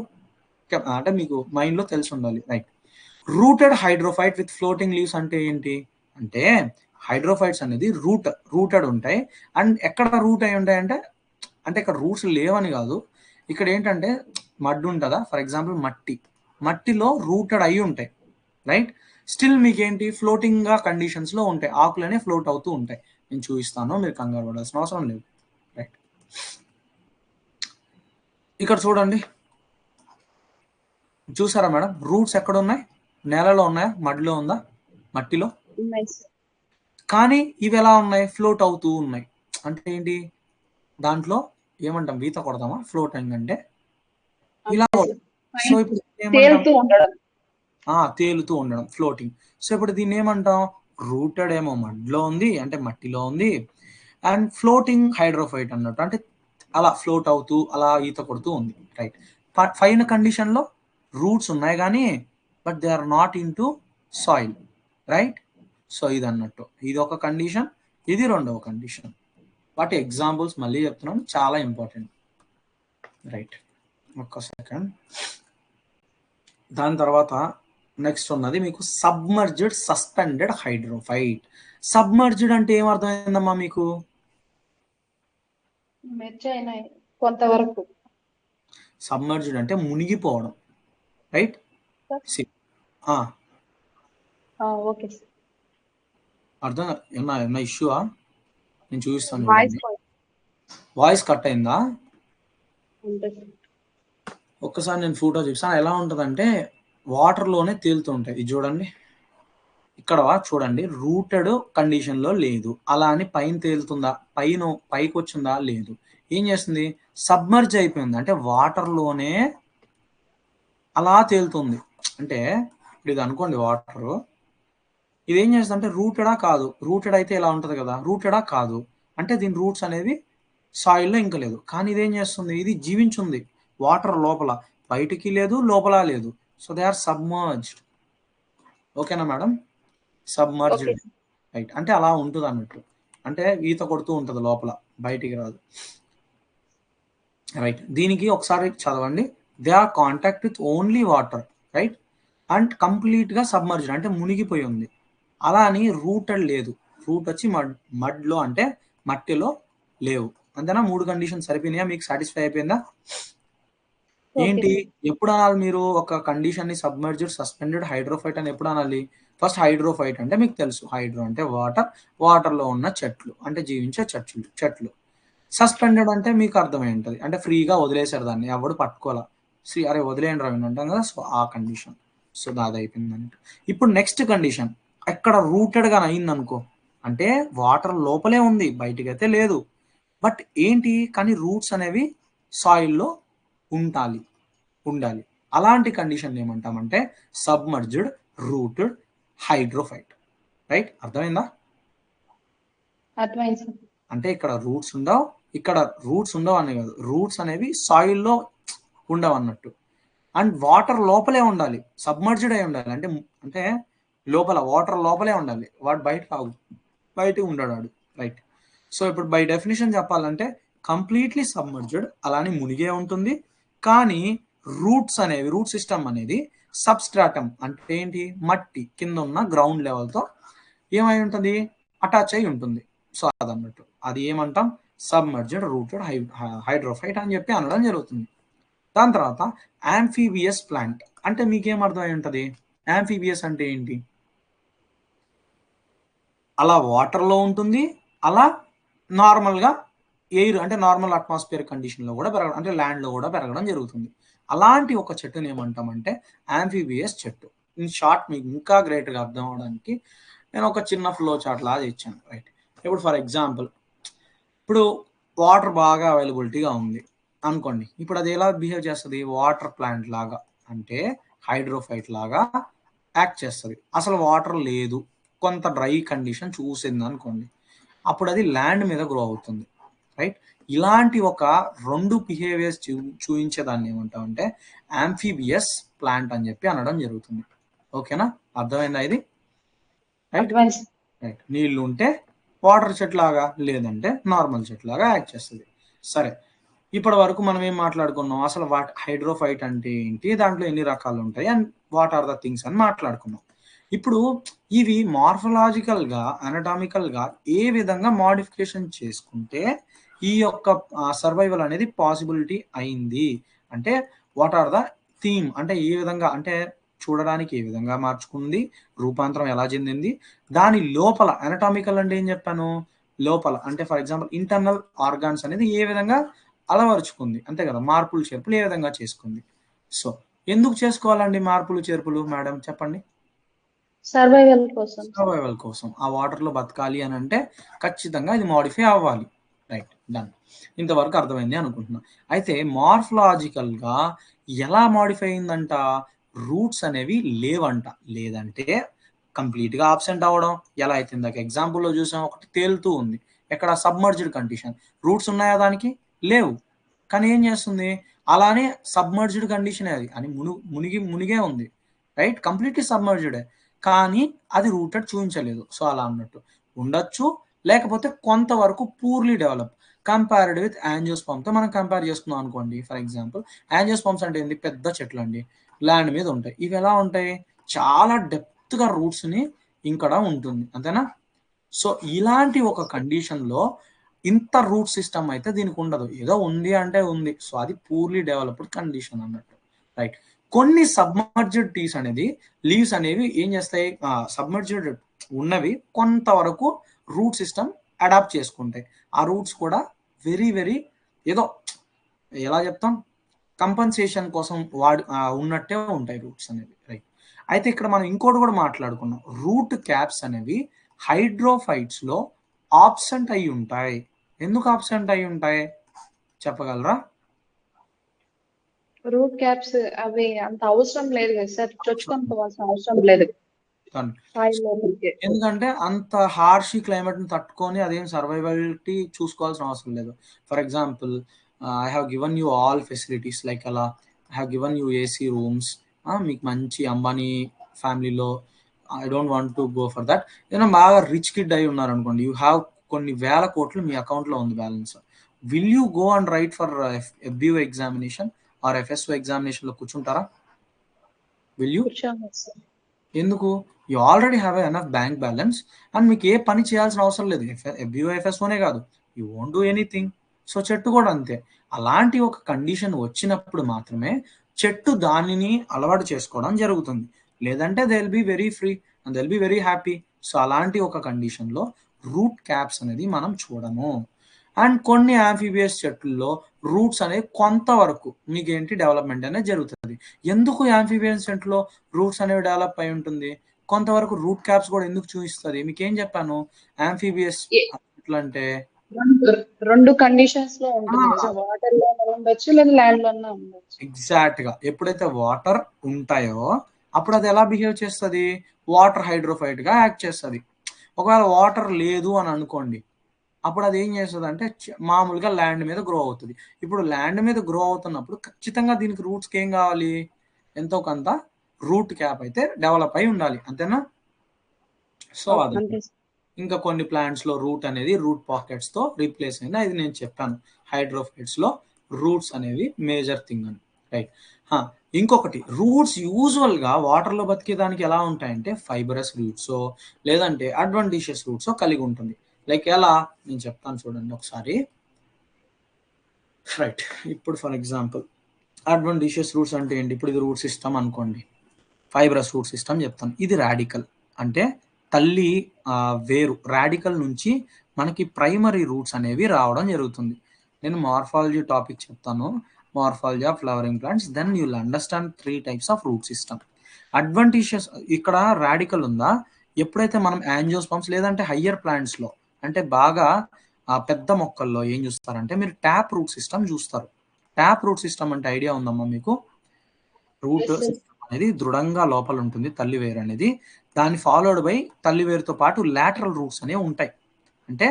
అంటే మీకు మైండ్ లో తెలిసి ఉండాలి, right. Rooted hydrophyte with floating leaves అంటే ఏంటి అంటే, హైడ్రోఫైట్స్ అనేది రూటెడ్ ఉంటాయి. అండ్ ఎక్కడ రూట్ అయి ఉంటాయి అంటే ఇక్కడ రూట్స్ లేవని కాదు, ఇక్కడ ఏంటంటే మడ్ ఉంటుందా, ఫర్ ఎగ్జాంపుల్ మట్టిలో రూటెడ్ అయి ఉంటాయి, రైట్. స్టిల్ మీకేంటి ఫ్లోటింగ్ గా కండిషన్స్ లో ఉంటాయి, ఆకులనే ఫ్లోట్ అవుతూ ఉంటాయి. నేను చూపిస్తాను, మీరు కంగారు పడాల్సిన అవసరం లేదు, రైట్. ఇక్కడ చూడండి, చూసారా మేడం, రూట్స్ ఎక్కడ ఉన్నాయి, నేలలో ఉన్నాయా, మడిలో ఉందా, మట్టిలో, కానీ ఇవి ఎలా ఉన్నాయి, ఫ్లోట్ అవుతూ ఉన్నాయి. అంటే ఏంటి, దాంట్లో ఏమంటాం, ఈత కొడదామా, ఫ్లోటింగ్ అంటే ఇలా. సో ఇప్పుడు తేలుతూ ఉండడం ఫ్లోటింగ్. సో ఇప్పుడు దీన్ని ఏమంటాం, రూటెడ్ ఏమో మడ్లో ఉంది, అంటే మట్టిలో ఉంది, అండ్ ఫ్లోటింగ్ హైడ్రోఫైట్ అన్నట్టు, అంటే అలా ఫ్లోట్ అవుతూ అలా ఈత కొడుతూ ఉంది, రైట్. పైన కండిషన్ లో రూట్స్ ఉన్నాయి కానీ but they are not into soil, right. So ఇది అన్నట్టు, ఇది ఒక కండిషన్, ఇది రెండవ కండిషన్. వాటి ఎగ్జాంపుల్స్ మళ్ళీ చెప్తున్నాను, చాలా ఇంపార్టెంట్, రైట్. ఒక్క సెకండ్. దాని తర్వాత నెక్స్ట్ ఉన్నది మీకు సబ్మర్జ్డ్ సస్పెండెడ్ హైడ్రోఫైట్. సబ్మర్జ్డ్ అంటే ఏం అర్థమైందమ్మా మీకు, కొంతవరకు సబ్మర్జ్డ్ అంటే మునిగిపోవడం, రైట్. అర్థం ఏమన్నా ఇష్యూవా, నేను చూపిస్తాను చూడండి. వాయిస్ కట్ అయిందా, ఒక్కసారి నేను ఫోటో చూపిస్తాను. ఎలా ఉంటుందంటే వాటర్లోనే తేలుతూ ఉంటాయి, ఇది చూడండి, ఇక్కడ చూడండి రూటెడ్ కండిషన్ లో లేదు, అలా అని పైన తేలుతుందా, పైకి వచ్చిందా, లేదు. ఏం చేస్తుంది, సబ్మర్జ్ అయిపోయింది, అంటే వాటర్లోనే అలా తేలుతుంది. అంటే ఇది అనుకోండి వాటర్, ఇది ఏం చేస్తుంది అంటే రూటెడా కాదు, రూటెడ్ అయితే ఇలా ఉంటుంది కదా, రూటెడా కాదు అంటే దీని రూట్స్ అనేవి సాయిల్లో ఇంకా లేదు, కానీ ఇదేం చేస్తుంది, ఇది జీవించుంది వాటర్ లోపల, బయటికి లేదు లోపల లేదు. సో దే ఆర్ సబ్మర్జ్డ్, ఓకేనా మేడం, సబ్మర్జ్డ్, రైట్. అంటే అలా ఉంటుంది అన్నట్టు, అంటే ఈత కొడుతూ ఉంటుంది లోపల, బయటికి రాదు, రైట్. దీనికి ఒకసారి చదవండి, they are contact with only water, right, and complete గా సబ్మర్జ్డ్ అంటే మునిగిపోయి ఉంది. అలా అని రూటెడ్ లేదు, రూట్ వచ్చి మడ్లో అంటే మట్టిలో లేవు, అంతేనా. 3 కండిషన్ సరిపోయినాయా, మీకు సాటిస్ఫై అయిపోయిందా. ఏంటి ఎప్పుడు అనాలి మీరు ఒక కండిషన్ ని, సబ్మర్జ్డ్ సస్పెండెడ్ హైడ్రోఫైట్ అని ఎప్పుడు అనాలి, ఫస్ట్ హైడ్రోఫైట్ అంటే మీకు తెలుసు, హైడ్రో అంటే వాటర్ లో ఉన్న చెట్లు అంటే జీవించే చెట్లు. సస్పెండెడ్ అంటే మీకు అర్థమై ఉంటుంది, అంటే ఫ్రీగా వదిలేసారు దాన్ని, ఎవడు పట్టుకోవాలా, అరే వదిలేయండి రా అంటాం కదా, సో ఆ కండిషన్. సో దాది అయిపోయింది అన్నట్టు. ఇప్పుడు నెక్స్ట్ కండిషన్, ఎక్కడ రూటెడ్ గా అయింది అనుకో, అంటే వాటర్ లోపలే ఉంది, బయటికి అయితే లేదు, బట్ ఏంటి, కానీ రూట్స్ అనేవి సాయిల్లో ఉండాలి, అలాంటి కండిషన్ ఏమంటామంటే సబ్మర్జ్డ్ రూటెడ్ హైడ్రోఫైట్. రైట్, అర్థమైందా? అర్థమైంది సార్. అంటే ఇక్కడ రూట్స్ ఉండవు, ఇక్కడ రూట్స్ ఉండవు అనే కాదు, రూట్స్ అనేవి సాయిల్లో ఉండవు అన్నట్టు. అండ్ వాటర్ లోపలే ఉండాలి, సబ్మర్జ్డ్ అయి ఉండాలి, అంటే అంటే లోపల వాటర్ లోపలే ఉండాలి, వాడు బయట ఉండడాడు. రైట్, సో ఇప్పుడు బై డెఫినేషన్ చెప్పాలంటే కంప్లీట్లీ సబ్మర్జ్డ్, అలానే మునిగే ఉంటుంది, కానీ రూట్స్ అనేవి, రూట్ సిస్టమ్ అనేది సబ్స్ట్రాటమ్ అంటే ఏంటి, మట్టి కింద ఉన్న గ్రౌండ్ లెవెల్తో ఏమై ఉంటుంది, అటాచ్ అయి ఉంటుంది. సో అదన్నట్టు అది ఏమంటాం, సబ్మర్జ్డ్ రూటెడ్ హైడ్రోఫైట్ అని చెప్పి అనడం జరుగుతుంది. దాని తర్వాత యాంఫీబియస్ ప్లాంట్ అంటే మీకేం అర్థమై ఉంటుంది, యాంఫీబియస్ అంటే ఏంటి, అలా వాటర్లో ఉంటుంది, అలా నార్మల్గా ఎయిర్ అంటే నార్మల్ అట్మాస్ఫియర్ కండిషన్లో కూడా పెరగడం, అంటే ల్యాండ్లో కూడా పెరగడం జరుగుతుంది. అలాంటి ఒక చెట్టుని ఏమంటామంటే యాంఫీబియస్ చెట్టు. ఇన్ షార్ట్ మీకు ఇంకా గ్రేట్గా అర్థం అవడానికి నేను ఒక చిన్న ఫ్లో చార్ట్ లాగా ఇచ్చాను. రైట్, ఇప్పుడు ఫర్ ఎగ్జాంపుల్ ఇప్పుడు వాటర్ బాగా అవైలబిలిటీగా ఉంది అనుకోండి, ఇప్పుడు అది ఎలా బిహేవ్ చేస్తుంది, వాటర్ ప్లాంట్ లాగా అంటే హైడ్రోఫైట్ లాగా యాక్ట్ చేస్తుంది. అసలు వాటర్ లేదు, కొంత డ్రై కండిషన్ చూసింది అనుకోండి, అప్పుడు అది ల్యాండ్ మీద గ్రో అవుతుంది. రైట్, ఇలాంటి ఒక రెండు బిహేవియర్స్ చూపించేదాన్ని ఏమంటామంటే యాంఫీబియస్ ప్లాంట్ అని చెప్పి అనడం జరుగుతుంది. ఓకేనా, అర్థమైందా ఇది? రైట్, రైట్, నీళ్లు ఉంటే వాటర్ చెట్లాగా, లేదంటే నార్మల్ చెట్లాగా యాక్ట్ చేస్తుంది. సరే, ఇప్పటి వరకు మనం ఏం మాట్లాడుకున్నాం, అసలు హైడ్రోఫైట్ అంటే ఏంటి, దాంట్లో ఎన్ని రకాలు ఉంటాయి and what are the things అని మాట్లాడుకున్నాం. ఇప్పుడు ఇవి మార్ఫలాజికల్గా అనటామికల్గా ఏ విధంగా మోడిఫికేషన్ చేసుకుంటే ఈ యొక్క సర్వైవల్ అనేది పాసిబిలిటీ అయింది అంటే వాట్ ఆర్ ద థీమ్, అంటే ఏ విధంగా, అంటే చూడడానికి ఏ విధంగా మార్చుకుంది, రూపాంతరం ఎలా చెందింది, దాని లోపల అనటామికల్ అంటే ఏం చెప్పాను, లోపల అంటే ఫర్ ఎగ్జాంపుల్ ఇంటర్నల్ ఆర్గాన్స్ అనేది ఏ విధంగా అలవరుచుకుంది, అంతే కదా, మార్పులు చేర్పులు ఏ విధంగా చేసుకుంది. సో ఎందుకు చేసుకోవాలండి మార్పులు చేర్పులు మేడం చెప్పండి? సర్వైవల్ కోసం. సర్వైవల్ కోసం, ఆ వాటర్ లో బతకాలి అని అంటే ఖచ్చితంగా ఇది మోడిఫై అవ్వాలి. రైట్, డన్, ఇంతవరకు అర్థమైంది అనుకుంటున్నా. అయితే మార్ఫలాజికల్ గా ఎలా మోడిఫై అయిందంట, రూట్స్ అనేవి లేవంట, లేదంటే కంప్లీట్ గా ఆబ్సెంట్ అవ్వడం. ఎలా అయితే ఇందాక ఎగ్జాంపుల్లో చూసాం, ఒకటి తేలుతూ ఉంది, ఎక్కడ సబ్మర్జ్డ్ కండిషన్, రూట్స్ ఉన్నాయా దానికి, లేవు, కానీ ఏం చేస్తుంది, అలానే సబ్మర్జ్డ్ కండిషన్ అది అని మునిగే ఉంది. రైట్, కంప్లీట్లీ సబ్మర్జ్డే, కానీ అది రూటెడ్ చూపించలేదు. సో అలా అన్నట్టు ఉండొచ్చు, లేకపోతే కొంతవరకు పూర్లీ డెవలప్ కంపేర్డ్ విత్ యాంజియోస్పర్మ్తో మనం కంపేర్ చేసుకున్నాం అనుకోండి. ఫర్ ఎగ్జాంపుల్ యాంజియోస్పర్మ్స్ అంటే ఏంటి, పెద్ద చెట్లు అండి, ల్యాండ్ మీద ఉంటాయి. ఇవి ఎలా ఉంటాయి, చాలా డెప్త్గా రూట్స్ని ఇక్కడ ఉంటుంది, అంతేనా. సో ఇలాంటి ఒక కండిషన్లో ఇంత రూట్ సిస్టమ్ అయితే దీనికి ఉండదు, ఏదో ఉంది అంటే ఉంది. సో అది పూర్లీ డెవలప్డ్ కండిషన్ అన్నట్టు. రైట్, కొన్ని సబ్మర్జ్డ్ టీస్ అనేది లీవ్స్ అనేవి ఏం చేస్తాయి, సబ్మర్జ్డ్ ఉన్నవి కొంతవరకు రూట్ సిస్టమ్ అడాప్ట్ చేసుకుంటాయి. ఆ రూట్స్ కూడా వెరీ ఏదో ఎలా చెప్తాం, కంపన్సేషన్ కోసం ఉన్నట్టే ఉంటాయి రూట్స్ అనేవి. రైట్, అయితే ఇక్కడ మనం ఇంకోటి కూడా మాట్లాడుకున్నాం, రూట్ క్యాప్స్ అనేవి హైడ్రోఫైట్స్ లో ఆబ్సెంట్ అయి ఉంటాయి. ఎందుకు ఆబ్సెంట్ అయి ఉంటాయి చెప్పగలరా? రూట్ క్యాప్స్ అవి అంత అవసరం లేదు కదా సార్, చొచ్చుకొని పోవాల్సిన అవసరం లేదు. ఎందుకంటే అంత హార్ష్ క్లైమేట్ ని తట్టుకొని అదేం సర్వైవల్టీ చూసుకోవాల్సిన అవసరం లేదు. For example I have given you all facilities, like అలా I have given you AC rooms, మీకు మంచి అంబానీ ఫ్యామిలీలో, I don't want to go for that. ఏదైనా బాగా రిచ్ కిడ్ అయి ఉన్నారనుకోండి, యూ హ్యావ్ కొన్ని వేల కోట్లు మీ అకౌంట్లో ఉంది balance, will you go and write for FBO examination or FSO examination లో కూర్చుంటారా? Will you? ఎందుకు? You already have enough bank balance and మీకు ఏ పని చేయాల్సిన అవసరం లేదు. FBO FSOనే కాదు, you won't do anything. So చెట్టు కూడా అంతే. అలాంటి ఒక కండిషన్ వచ్చినప్పుడు మాత్రమే చెట్టు దానిని అలవాటు చేసుకోవడం జరుగుతుంది, లేదంటే they will be very free and they will be very happy. So అలాంటి ఒక కండిషన్లో రూట్ క్యాప్స్ అనేది మనం చూడము. అండ్ కొన్ని యాంఫీబియస్ చెట్లలో రూట్స్ అనేవి కొంతవరకు మీకు ఏంటి డెవలప్మెంట్ అనేది జరుగుతుంది. ఎందుకు యాంఫీబియస్ చెట్లో రూట్స్ అనేవి డెవలప్ అయి ఉంటుంది, కొంతవరకు రూట్ క్యాప్స్ కూడా ఎందుకు చూపిస్తుంది? మీకు ఏం చెప్పాను, యాంఫీబియస్ చెట్లు అంటే రెండు కండిషన్స్ లో ఉంటుంది కదా, వాటర్ లో ఉండొచ్చు లేదా ల్యాండ్ లో ఉండొచ్చు. ఎగ్జాక్ట్ గా ఎప్పుడైతే వాటర్ ఉంటాయో అప్పుడు అది ఎలా బిహేవ్ చేస్తుంది, వాటర్ హైడ్రోఫైట్ గా యాక్ట్ చేస్తుంది. ఒకవేళ వాటర్ లేదు అని అనుకోండి, అప్పుడు అది ఏం చేస్తుంది అంటే మామూలుగా ల్యాండ్ మీద గ్రో అవుతుంది. ఇప్పుడు ల్యాండ్ మీద గ్రో అవుతున్నప్పుడు ఖచ్చితంగా దీనికి రూట్స్కి ఏం కావాలి, ఎంతో కొంత రూట్ క్యాప్ అయితే డెవలప్ అయి ఉండాలి, అంతేనా? సో అది ఇంకా కొన్ని ప్లాంట్స్ లో రూట్ అనేది రూట్ పాకెట్స్ తో రీప్లేస్ అయింది, అది నేను చెప్పాను. హైడ్రోఫైట్స్ లో రూట్స్ అనేవి మేజర్ థింగ్ అని, రైట్. ఇంకొకటి, రూట్స్ యూజువల్ గా వాటర్ లో బతికేదానికి ఎలా ఉంటాయంటే ఫైబరస్ రూట్స్ లేదంటే అడ్వాంటీషియస్ రూట్స్ కలిగి ఉంటుంది. లైక్ ఎలా నేను చెప్తాను చూడండి ఒకసారి, రైట్. ఇప్పుడు ఫర్ ఎగ్జాంపుల్ అడ్వాంటీషియస్ రూట్స్ అంటే ఏంటి, ఇప్పుడు ఇది రూట్ సిస్టమ్ అనుకోండి, ఫైబరస్ రూట్ సిస్టమ్ చెప్తాను. ఇది రాడికల్ అంటే తల్లి వేరు, రాడికల్ నుంచి మనకి ప్రైమరీ రూట్స్ అనేవి రావడం జరుగుతుంది. నేను మార్ఫాలజీ టాపిక్ చెప్తాను, morphology of flowering plants, then you will understand 3 types of root system. Adventitious ఇక్కడ రాడికల్ ఉందా, ఎప్పుడైతే మనం యాంజియోస్పర్మ్స్ లేదంటే హయ్యర్ ప్లాంట్స్ లో అంటే బాగా పెద్ద మొక్కల్లో ఏం చూస్తారంటే మీరు ట్యాప్ రూట్ సిస్టమ్ చూస్తారు. ట్యాప్ రూట్ సిస్టమ్ అంటే ఐడియా ఉందమ్మా మీకు? రూట్ అనేది దృఢంగా లోపల ఉంటుంది తల్లి వేరు అనేది, దాన్ని ఫాలోడ్ బై తల్లి వేరుతో పాటు లాటరల్ రూట్స్ అనేవి ఉంటాయి. అంటే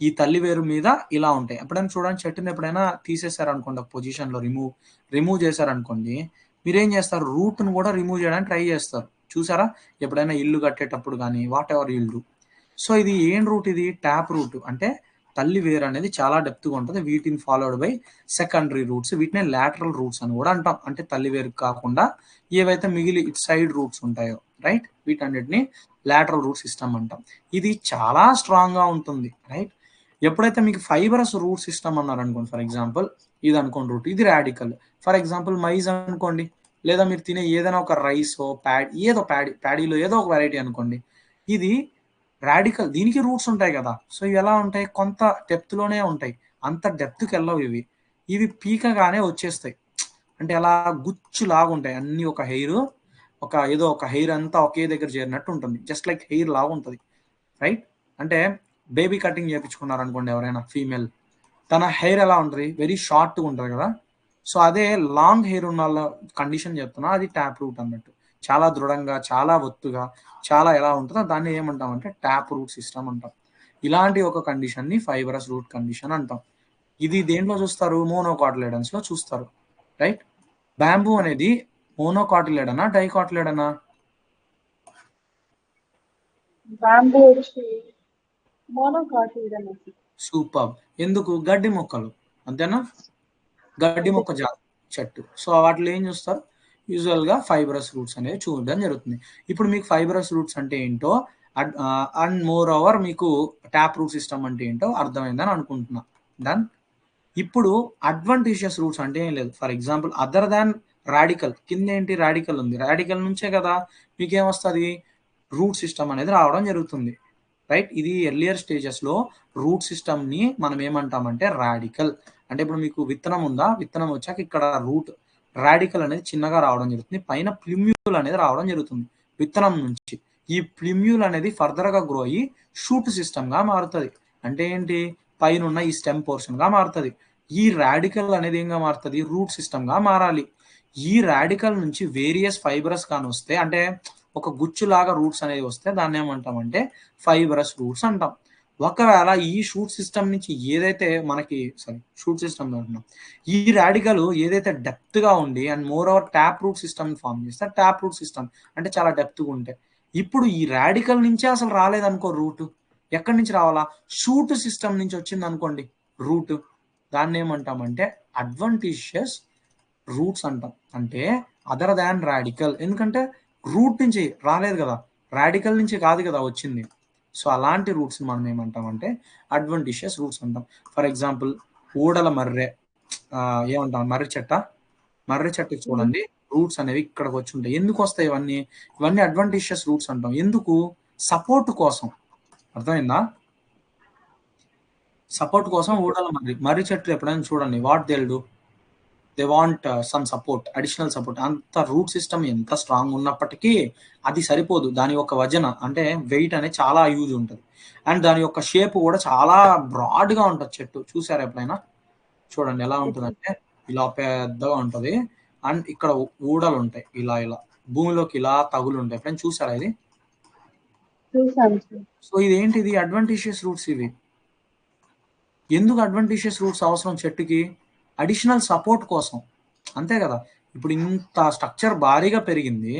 ఈ తల్లి వేరు మీద ఇలా ఉంటాయి. ఎప్పుడైనా చూడండి, చెట్టుని ఎప్పుడైనా తీసేశారనుకోండి ఒక పొజిషన్లో రిమూవ్ చేశారనుకోండి, మీరేం చేస్తారు, రూట్ను కూడా రిమూవ్ చేయడానికి ట్రై చేస్తారు. చూసారా ఎప్పుడైనా ఇల్లు కట్టేటప్పుడు కానీ వాట్ ఎవర్ ఇల్లు. సో ఇది ఏం రూట్, ఇది ట్యాప్ రూట్. అంటే తల్లి వేరు అనేది చాలా డెప్త్గా ఉంటుంది, వీటిని ఫాలోడ్ బై సెకండరీ రూట్స్, వీటిని లాటరల్ రూట్స్ అని కూడా అంటాం. అంటే తల్లి వేరు కాకుండా ఏవైతే మిగిలి ఇటు సైడ్ రూట్స్ ఉంటాయో, రైట్, వీటన్నిటిని లాటరల్ రూట్ సిస్టమ్ అంటాం. ఇది చాలా స్ట్రాంగ్ గా ఉంటుంది, రైట్. ఎప్పుడైతే మీకు ఫైబరస్ రూట్ సిస్టమ్ అన్నారు అనుకోండి, ఫర్ ఎగ్జాంపుల్ ఇది అనుకోండి రూట్, ఇది రాడికల్. ఫర్ ఎగ్జాంపుల్ మైజ్ అనుకోండి, లేదా మీరు తినే ఏదైనా ఒక రైస్ ప్యాడీలో ఏదో ఒక వెరైటీ అనుకోండి, ఇది రాడికల్, దీనికి రూట్స్ ఉంటాయి కదా. సో ఇవి ఎలా ఉంటాయి, కొంత డెప్త్ లోనే ఉంటాయి, అంత డెప్త్కి వెళ్ళవు ఇవి పీకగానే వచ్చేస్తాయి. అంటే అలా గుచ్చు లాగుంటాయి అన్ని, ఒక హెయిర్ ఏదో ఒక హెయిర్ అంతా ఒకే దగ్గర చేరినట్టు ఉంటుంది, జస్ట్ లైక్ హెయిర్ లాగా ఉంటుంది, రైట్. అంటే బేబీ కటింగ్ చేయించుకున్నారు అనుకోండి ఎవరైనా ఫీమేల్, తన హెయిర్ ఎలా ఉంటుంది, వెరీ షార్ట్గా ఉంటుంది కదా. సో అదే లాంగ్ హెయిర్ ఉన్న వాళ్ళ కండిషన్ చెప్తున్నా, అది ట్యాప్ రూట్ అన్నట్టు. చాలా దృఢంగా, చాలా ఒత్తుగా, చాలా ఎలా ఉంటుందో దాన్ని ఏమంటామంటే ట్యాప్ రూట్ సిస్టమ్ అంటాం. ఇలాంటి ఒక కండిషన్ని ఫైబరస్ రూట్ కండిషన్ అంటాం. ఇది దేంట్లో చూస్తారు, మోనోకాటిలిడన్స్ లో చూస్తారు, రైట్. బ్యాంబూ అనేది మోనోకాటిలిడనా డైకాటిలిడనా? బ్యాంబూ వచ్చి మోనోకాటిలిడన్. సూపర్. ఎందుకు, గడ్డి మొక్కలు, అంతేనా, గడ్డి మొక్క జాతి చెట్టు. సో వాటిలో ఏం చూస్తారు, యూజువల్ గా ఫైబరస్ రూట్స్ అనేవి చూడడం జరుగుతుంది. ఇప్పుడు మీకు ఫైబరస్ రూట్స్ అంటే ఏంటో అండ్ మోర్ ఓవర్ మీకు ట్యాప్ రూట్ సిస్టమ్ అంటే ఏంటో అర్థమైందని అనుకుంటున్నా. డన్. ఇప్పుడు అడ్వాంటీషియస్ రూట్స్ అంటే ఏం లేదు, for example other than radical, కింద ఏంటి రాడికల్ ఉంది, రాడికల్ నుంచే కదా మీకేమొస్తుంది, రూట్ సిస్టమ్ అనేది రావడం జరుగుతుంది, రైట్. ఇది ఎర్లియర్ స్టేజెస్ లో రూట్ సిస్టమ్ ని మనం ఏమంటామంటే రాడికల్. అంటే ఇప్పుడు మీకు విత్తనం ఉందా, విత్తనం వచ్చాక ఇక్కడ రూట్ రాడికల్ అనేది చిన్నగా రావడం జరుగుతుంది, పైన ప్లిమ్యూల్ అనేది రావడం జరుగుతుంది విత్తనం నుంచి. ఈ ప్లిమ్యూల్ అనేది ఫర్దర్ గా గ్రో అయ్యి షూట్ సిస్టమ్ గా మారుతుంది. అంటే ఏంటి, పైన ఉన్న ఈ స్టెమ్ పోర్షన్ గా మారుతుంది. ఈ రాడికల్ అనేది ఏంగా మారుతుంది, రూట్ సిస్టమ్ గా మారాలి. ఈ రాడికల్ నుంచి వేరియస్ ఫైబరస్ కాని వస్తే, అంటే ఒక గుచ్చులాగా రూట్స్ అనేవి వస్తే దాన్ని ఏమంటామంటే ఫైబరస్ రూట్స్ అంటాం. ఒకవేళ ఈ షూట్ సిస్టమ్ నుంచి ఏదైతే మనకి షూట్ సిస్టమ్ అంటున్నాం, ఈ రాడికల్ ఏదైతే డెప్త్ గా ఉండి and moreover tap root system form చేస్తే, ట్యాప్ రూట్ సిస్టమ్ అంటే చాలా డెప్త్గా ఉంటాయి. ఇప్పుడు ఈ రాడికల్ నుంచే అసలు రాలేదనుకో రూట్, ఎక్కడి నుంచి రావాలా, షూట్ సిస్టమ్ నుంచి వచ్చింది అనుకోండి రూట్, దాన్ని ఏమంటామంటే అడ్వాంటీషియస్ రూట్స్ అంటాం. అంటే అదర్ దాన్ రాడికల్, ఎందుకంటే రూట్ నుంచి రాలేదు కదా, రాడికల్ నుంచి కాదు కదా వచ్చింది. సో అలాంటి రూట్స్ మనం ఏమంటామంటే అడ్వాంటీషియస్ రూట్స్ అంటాం. ఫర్ ఎగ్జాంపుల్ ఊడల మర్రె, ఏమంటాం, మర్రి చెట్టుకి చూడండి రూట్స్ అనేవి ఇక్కడికి వచ్చి ఉంటాయి. ఎందుకు వస్తాయి ఇవన్నీ అడ్వాంటీషియస్ రూట్స్ అంటాం. ఎందుకు, సపోర్ట్ కోసం, అర్థమైందా, సపోర్ట్ కోసం ఊడల మర్రి చెట్లు ఎప్పుడైనా చూడండి what they will do, they want some support, additional support. అంత రూట్ సిస్టమ్ ఎంత స్ట్రాంగ్ ఉన్నప్పటికీ అది సరిపోదు. దాని యొక్క వజన అంటే వెయిట్ అనేది చాలా యూజ్ ఉంటుంది. అండ్ దాని యొక్క షేప్ కూడా చాలా బ్రాడ్గా ఉంటుంది చెట్టు. చూసారా ఎప్పుడైనా? చూడండి ఎలా ఉంటుందంటే ఇలా పెద్దగా ఉంటుంది. అండ్ ఇక్కడ ఊడలు ఉంటాయి ఇలా ఇలా భూమిలోకి ఇలా తగులు ఉంటాయి. ఎప్పుడైనా చూసారా ఇది? చూసాను సార్. సో ఇదేంటిది? అడ్వాంటేజియస్ రూట్స్ ఇవి. ఎందుకు అడ్వాంటేజియస్ రూట్స్ అవసరం చెట్టుకి? అడిషనల్ సపోర్ట్ కోసం, అంతే కదా. ఇప్పుడు ఇంత స్ట్రక్చర్ భారీగా పెరిగింది,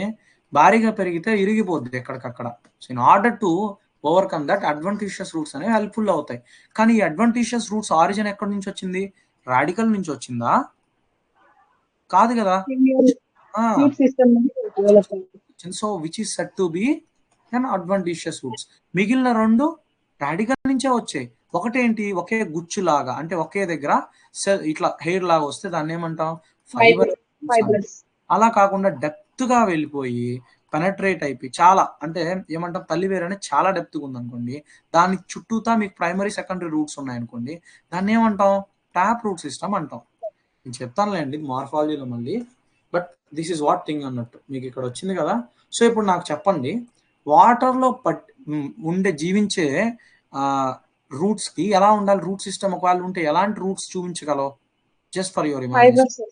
భారీగా పెరిగితే ఇరిగిపోద్ది ఎక్కడికక్కడ. So in order to overcome that advantageous roots అనేవి హెల్ప్ఫుల్ అవుతాయి. కానీ ఈ అడ్వాంటేజియస్ రూట్స్ ఆరిజిన్ ఎక్కడి నుంచి వచ్చింది? రాడికల్ నుంచి వచ్చిందా? కాదు కదా. రూట్ సిస్టమ్ డెవలప్ అయింది. So which is set to be and advantageous roots. మిగిలిన రెండు రాడికల్ నుంచే వచ్చాయి. ఒకటేంటి? ఒకే గుచ్చు లాగా, అంటే ఒకే దగ్గర ఇట్లా హెయిర్ లాగా వస్తే దాన్ని ఏమంటాం? ఫైబర్. అలా కాకుండా డెప్త్ గా వెళ్ళిపోయి పెనట్రేట్ అయిపోయి చాలా, అంటే ఏమంటాం, తల్లి వేరు అనేది చాలా డెప్త్గా ఉంది అనుకోండి, దాని చుట్టూతా మీకు ప్రైమరీ సెకండరీ రూట్స్ ఉన్నాయనుకోండి, దాన్ని ఏమంటాం? ట్యాప్ రూట్ సిస్టమ్ అంటాం. నేను చెప్తానులేండి మార్ఫాలజీలో మళ్ళీ, but this is what thing అన్నట్టు మీకు ఇక్కడ వచ్చింది కదా. సో ఇప్పుడు నాకు చెప్పండి, వాటర్లో ఉండే జీవించే రూట్స్ కి ఎలా ఉండాలి? రూట్ సిస్టమ్ ఒకవేళ ఉంటే ఎలాంటి రూట్స్ చూపించగలవు? Just for your imagination.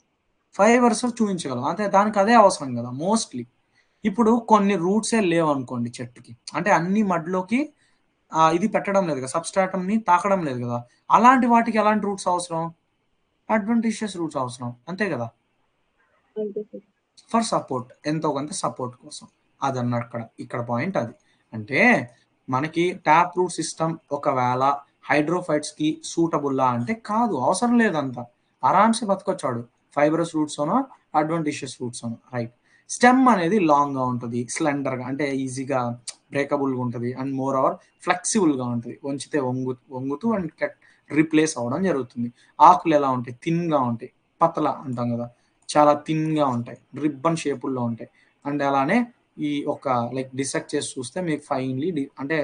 Fibres చూపించగలవు, అంటే దానికి అదే అవసరం కదా మోస్ట్లీ. ఇప్పుడు కొన్ని రూట్సే లేవు అనుకోండి చెట్టుకి, అంటే అన్ని మడ్లోకి ఇది పెట్టడం లేదు కదా, సబ్స్ట్రాటమ్ ని తాకడం లేదు కదా, అలాంటి వాటికి ఎలాంటి రూట్స్ అవసరం? అడ్వాంటేజియస్ రూట్స్ అవసరం, అంతే కదా. ఫర్ సపోర్ట్, ఎంతో కొంత సపోర్ట్ కోసం. అది అన్నాడు ఇక్కడ పాయింట్ అది. అంటే మనకి ట్యాప్ రూట్ సిస్టమ్ ఒకవేళ హైడ్రోఫైట్స్ కి సూటబుల్లా అంటే కాదు, అవసరం లేదంతా. ఆరామ్సే బతకొచ్చాడు ఫైబరస్ రూట్స్ అనో అడ్వాంటేజియస్ రూట్స్ అనో, రైట్. స్టెమ్ అనేది లాంగ్ గా ఉంటుంది, స్లెండర్ గా, అంటే ఈజీగా బ్రేకబుల్ గా ఉంటుంది, అండ్ మోర్ ఓవర్ ఫ్లెక్సిబుల్ గా ఉంటుంది. వంచితే వంగుతూ అండ్ రీప్లేస్ అవ్వడం జరుగుతుంది. ఆకులు ఎలా ఉంటాయి? థిన్ గా ఉంటాయి, పతల అంటాం కదా, చాలా థిన్ గా ఉంటాయి, రిబ్బన్ షేపుల్లో ఉంటాయి. అండ్ అలానే ఈ ఒక లైక్ డిసెక్ట్ చేసి చూస్తే మీకు ఫైన్లీ అంటే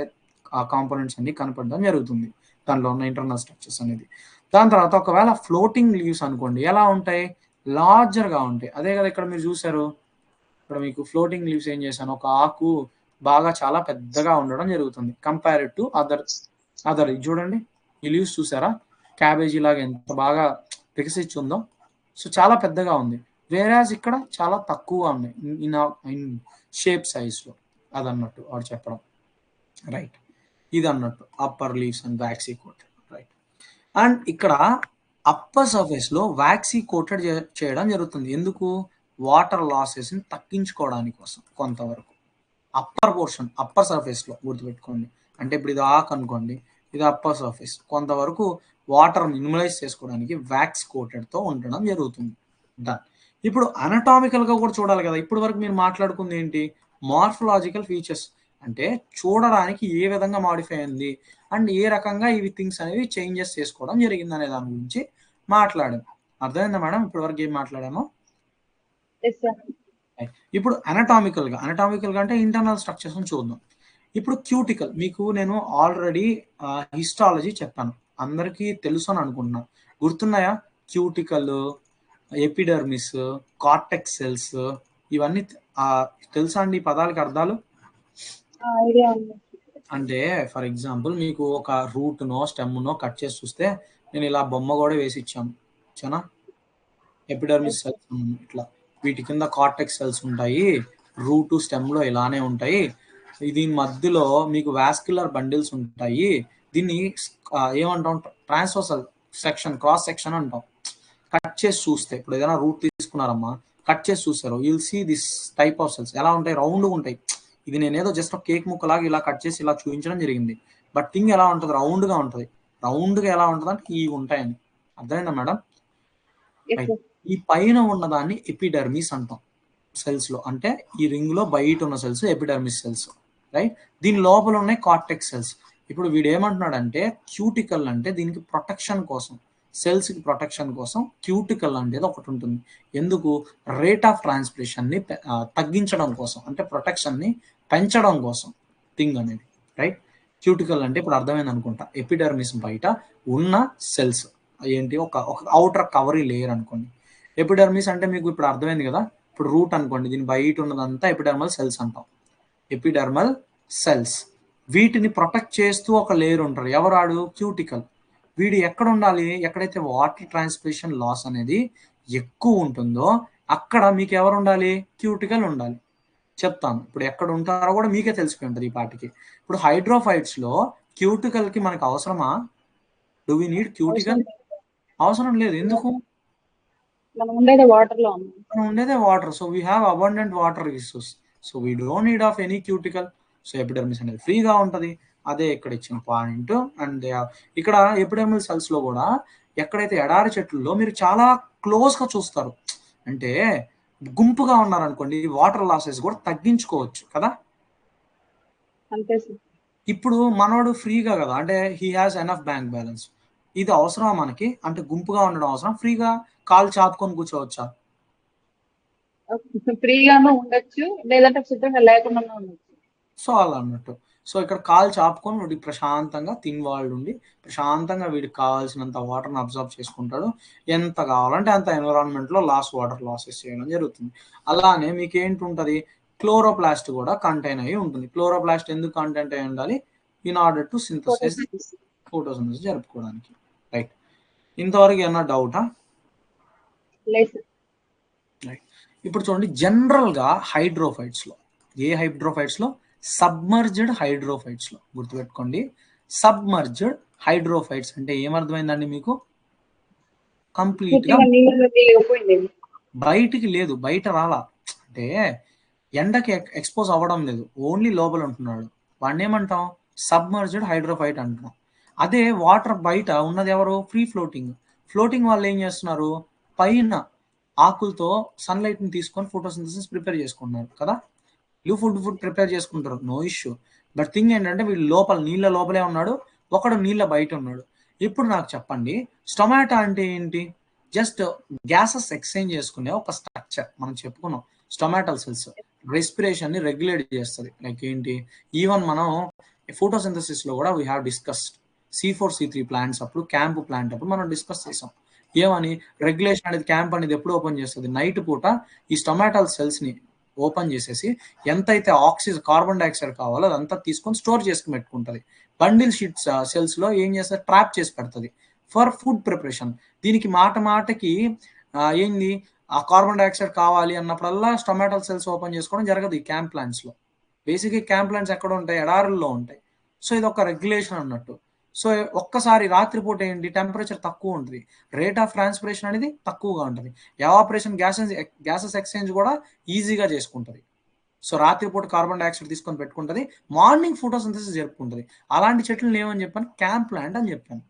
ఆ కాంపోనెంట్స్ అన్ని కనపడడం జరుగుతుంది, దానిలో ఉన్న ఇంటర్నల్ స్ట్రక్చర్స్ అనేది. దాని తర్వాత ఒకవేళ ఫ్లోటింగ్ లీవ్స్ అనుకోండి, ఎలా ఉంటాయి? లార్జర్ గా ఉంటాయి. అదే కదా ఇక్కడ మీరు చూసారు, ఇక్కడ మీకు ఫ్లోటింగ్ లీవ్స్ ఏం చేశాను, ఒక ఆకు బాగా చాలా పెద్దగా ఉండడం జరుగుతుంది కంపేర్డ్ టు అదర్. చూడండి ఈ లీవ్స్ చూసారా, క్యాబేజీ లాగా ఎంత బాగా వికసించి ఉందో. సో చాలా పెద్దగా ఉంది, వేరాజ్ ఇక్కడ చాలా తక్కువగా ఉన్నాయి ఇన్ షేప్ సైజ్లో. అదన్నట్టు వాడు చెప్పడం, రైట్. ఇది అన్నట్టు upper leaves and waxy coated, right. And ఇక్కడ అప్పర్ సర్ఫేస్ లో వ్యాక్సీ కోటెడ్ చేయడం జరుగుతుంది. ఎందుకు? వాటర్ లాసెస్ ని తగ్గించుకోవడానికి కోసం కొంతవరకు. అప్పర్ పోర్షన్, అప్పర్ సర్ఫేస్ లో గుర్తుపెట్టుకోండి. అంటే ఇప్పుడు ఇది ఆక్ అనుకోండి, ఇది అప్పర్ సర్ఫేస్, కొంతవరకు వాటర్ మినిమలైజ్ చేసుకోవడానికి వ్యాక్స్ కోటెడ్ తో ఉండడం జరుగుతుంది. డన్. ఇప్పుడు అనటామికల్ గా కూడా చూడాలి కదా. ఇప్పుడు వరకు మీరు మాట్లాడుకుంది ఏంటి? మార్ఫలాజికల్ ఫీచర్స్, అంటే చూడడానికి ఏ విధంగా మాడిఫై అయింది అండ్ ఏ రకంగా ఇవి థింగ్స్ అనేవి చేంజెస్ చేసుకోవడం జరిగింది అనే దాని గురించి మాట్లాడాం. అర్థమైందా మేడం ఇప్పటి వరకు ఏం మాట్లాడామో? ఇప్పుడు అనటామికల్ గా అంటే ఇంటర్నల్ స్ట్రక్చర్స్ చూద్దాం. ఇప్పుడు క్యూటికల్, మీకు నేను ఆల్రెడీ హిస్టాలజీ చెప్పాను, అందరికీ తెలుసు అని అనుకుంటున్నా. గుర్తున్నాయా? క్యూటికల్, ఎపిడర్మిస్, కార్టెక్స్ సెల్స్, ఇవన్నీ తెలుసా అండి పదాలకి అర్థాలు? అంటే ఫర్ ఎగ్జాంపుల్ మీకు ఒక రూట్ నో స్టెమ్ నో కట్ చేసి చూస్తే, నేను ఇలా బొమ్మ కూడా వేసి ఇచ్చాను చనా, ఎపిడర్మిస్ సెల్స్ ఇట్లా, వీటి కింద కార్టెక్స్ సెల్స్ ఉంటాయి, రూట్ స్టెమ్ లో ఇలానే ఉంటాయి, దీని మధ్యలో మీకు వాస్క్యులర్ బండిల్స్ ఉంటాయి, దీన్ని ఏమంటాం? ట్రాన్స్వర్సల్ సెక్షన్, క్రాస్ సెక్షన్ అంటాం. కట్ చేసి చూస్తే, ఇప్పుడు ఏదైనా రూట్ తీసుకున్నారమ్మా, కట్ చేసి చూస్తారు, you'll see this type of cells. ఎలా ఉంటాయి? రౌండ్గా ఉంటాయి. ఇది నేనేదో జస్ట్ ఒక కేక్ ముక్కలాగా ఇలా కట్ చేసి ఇలా చూపించడం జరిగింది, బట్ థింగ్ ఎలా ఉంటుంది? రౌండ్గా ఉంటుంది. రౌండ్గా ఎలా ఉంటుంది అంటే ఇవి ఉంటాయని. అర్థమైందా మేడం? ఈ పైన ఉన్నదాన్ని ఎపిడర్మిస్ అంటాం సెల్స్ లో, అంటే ఈ రింగ్ లో బయట ఉన్న సెల్స్ ఎపిడర్మిస్ సెల్స్, రైట్. దీని లోపల ఉన్నాయి కార్టెక్స్ సెల్స్. ఇప్పుడు వీడు ఏమంటున్నాడంటే క్యూటికల్ అంటే దీనికి ప్రొటెక్షన్ కోసం, సెల్స్ కి ప్రొటెక్షన్ కోసం క్యూటికల్ అనేది ఒకటి ఉంటుంది. ఎందుకు? రేట్ ఆఫ్ ట్రాన్స్పిరేషన్ ని తగ్గించడం కోసం, అంటే ప్రొటెక్షన్ ని పెంచడం కోసం థింగ్ అనేది, రైట్. క్యూటికల్ అంటే ఇప్పుడు అర్థమైంది అనుకుంటా, ఎపిడర్మిస్ బయట ఉన్న సెల్స్ ఏంటి, ఒక అవుటర్ కవరీ లేయర్ అనుకోండి. ఎపిడర్మిస్ అంటే మీకు ఇప్పుడు అర్థమైంది కదా. ఇప్పుడు రూట్ అనుకోండి, దీని బయట ఉన్నదంతా ఎపిడర్మల్ సెల్స్ అంటాం. ఎపిడర్మల్ సెల్స్ వీటిని ప్రొటెక్ట్ చేస్తూ ఒక లేయర్ ఉంటారు. ఎవరాడు? క్యూటికల్. వీడు ఎక్కడ ఉండాలి? ఎక్కడైతే వాటర్ ట్రాన్స్పిరేషన్ లాస్ అనేది ఎక్కువ ఉంటుందో అక్కడ మీకు ఎవరు ఉండాలి? క్యూటికల్ ఉండాలి. చెప్తాను ఇప్పుడు ఎక్కడ ఉంటారో కూడా మీకే తెలిసిపోయి ఉంటుంది ఈ పాటికి. ఇప్పుడు హైడ్రోఫైట్స్ లో క్యూటికల్ కి మనకు అవసరమా? Do we need cuticle? అవసరం లేదు. ఎందుకు? మనం ఉండేదే వాటర్ లో ఉన్నాం. మనం ఉండేదే water. So we have abundant water resource. So we don't need of any cuticle. So epidermis అనేది ఫ్రీగా ఉంటుంది. అదే ఇక్కడ ఇచ్చిన పాయింట్. అండ్ ఇక్కడ ఎపిడర్మల్ సెల్స్ లో కూడా ఎక్కడైతే ఎడారి చెట్లలో మీరు చాలా క్లోజ్ గా చూస్తారు. అంటే గుంపుగా ఉన్నారనుకోండి, వాటర్ లాసెస్ కూడా తగ్గించుకోవచ్చు కదా. అంతే సార్. ఇప్పుడు మనోడు ఫ్రీగా కదా, అంటే he has enough bank balance. ఇది అవసరమా మనకి? అంటే గుంపుగా ఉండడం అవసరం? ఫ్రీగా కాలు చాపుకొని కూర్చోవచ్చా? ఫ్రీగానే ఉండొచ్చు, లేదంటే శుద్ధంగా లేకుండా ఉండొచ్చు. సో అలా అన్నట్టు. సో ఇక్కడ కాలు చాపుకొని వీడికి ప్రశాంతంగా తినవాళ్ళు ఉండి ప్రశాంతంగా వీడికి కావాల్సినంత వాటర్ని అబ్జర్వ్ చేసుకుంటాడు. ఎంత కావాలంటే అంత ఎన్విరాన్మెంట్లో వాటర్ లాసెస్ చేయడం జరుగుతుంది. అలానే మీకు ఏంటి ఉంటుంది? క్లోరోప్లాస్ట్ కూడా కంటైన్ అయ్యి ఉంటుంది. క్లోరోప్లాస్ట్ ఎందుకు కంటైన్ అయి ఉండాలి? In order to synthesize photosynthesis జరుపుకోవడానికి. రైట్. ఇంతవరకు ఏమన్నా డౌటా? లేదు. రైట్. ఇప్పుడు చూడండి, జనరల్గా హైడ్రోఫైట్స్లో, ఏ హైడ్రోఫైట్స్లో? సబ్మర్జ్డ్ హైడ్రోఫైట్స్లో. గుర్తుపెట్టుకోండి, సబ్మర్జ్డ్ హైడ్రోఫైట్స్ అంటే ఏమర్థమైందండి మీకు? కంప్లీట్గా బయటికి లేదు, బయట రాలా. అంటే ఎండకి ఎక్స్పోజ్ అవ్వడం లేదు, ఓన్లీ లోపల ఉంటున్నాడు. వాడిని ఏమంటాం? సబ్మర్జ్డ్ హైడ్రోఫైట్ అంటున్నాం. అదే వాటర్ బయట ఉన్నది ఎవరు? Free floating. ఫ్లోటింగ్ వాళ్ళు ఏం చేస్తున్నారు? పైన ఆకులతో సన్లైట్ని తీసుకొని ఫోటోసింథసిస్ ప్రిపేర్ చేసుకుంటున్నారు కదా. ఫుడ్ ప్రిపేర్ చేసుకుంటారు, నో ఇష్యూ. బట్ థింగ్ ఏంటంటే వీళ్ళు లోపల నీళ్ళ లోపలే ఉన్నాడు, ఒకడు నీళ్ళ బయట ఉన్నాడు. ఇప్పుడు నాకు చెప్పండి, స్టొమాటో అంటే ఏంటి? జస్ట్ గ్యాసెస్ ఎక్స్చేంజ్ చేసుకునే ఒక స్ట్రక్చర్. మనం చెప్పుకున్నాం స్టొమాటల్ సెల్స్ రెస్పిరేషన్ ని రెగ్యులేట్ చేస్తుంది. లైక్ ఏంటి? ఈవెన్ మనం ఫోటోసింథసిస్ లో కూడా we have discussed C4C3 plants అప్పుడు, క్యాంప్ ప్లాంట్ అప్పుడు మనం డిస్కస్ చేసాం. ఏమని? రెగ్యులేషన్ అనేది, క్యాంప్ అనేది ఎప్పుడు ఓపెన్ చేస్తుంది? నైట్ పూట ఈ స్టొమాటల్ సెల్స్ ని ఓపెన్ చేసేసి ఎంతైతే ఆక్సిజన్, కార్బన్ డైఆక్సైడ్ కావాలో అదంతా తీసుకొని స్టోర్ చేసుకుని పెట్టుకుంటుంది. బండిల్ షీట్స్ సెల్స్ లో ఏం చేస్తారు? ట్రాప్ చేసి పెడుతుంది ఫర్ ఫుడ్ ప్రిపరేషన్. దీనికి మాటకి ఏంది? ఆ కార్బన్ డైఆక్సైడ్ కావాలి అన్నప్పుడల్లా స్టొమాటల్ సెల్స్ ఓపెన్ చేసుకోవడం జరగదు ఈ క్యాంప్ ప్లాంట్స్ లో. బేసిక్గా క్యాంప్ ప్లాంట్స్ ఎక్కడ ఉంటాయి? ఎడారుల్లో ఉంటాయి. సో ఇది ఒక రెగ్యులేషన్ అన్నట్టు. సో ఒక్కసారి రాత్రిపూట ఏంటి? టెంపరేచర్ తక్కువ ఉంటుంది, రేట్ ఆఫ్ ట్రాన్స్పిరేషన్ అనేది తక్కువగా ఉంటుంది, ఎవాపరేషన్ గ్యాసెస్ ఎక్స్చేంజ్ కూడా ఈజీగా చేసుకుంటుంది. సో రాత్రిపూట కార్బన్ డైఆక్సైడ్ తీసుకొని పెట్టుకుంటుంది, మార్నింగ్ ఫోటోసింథసిస్ జరుపుకుంటుంది. అలాంటి చెట్లు ఏమని చెప్పాను? క్యాంప్ ప్లాంట్ అని చెప్పాను.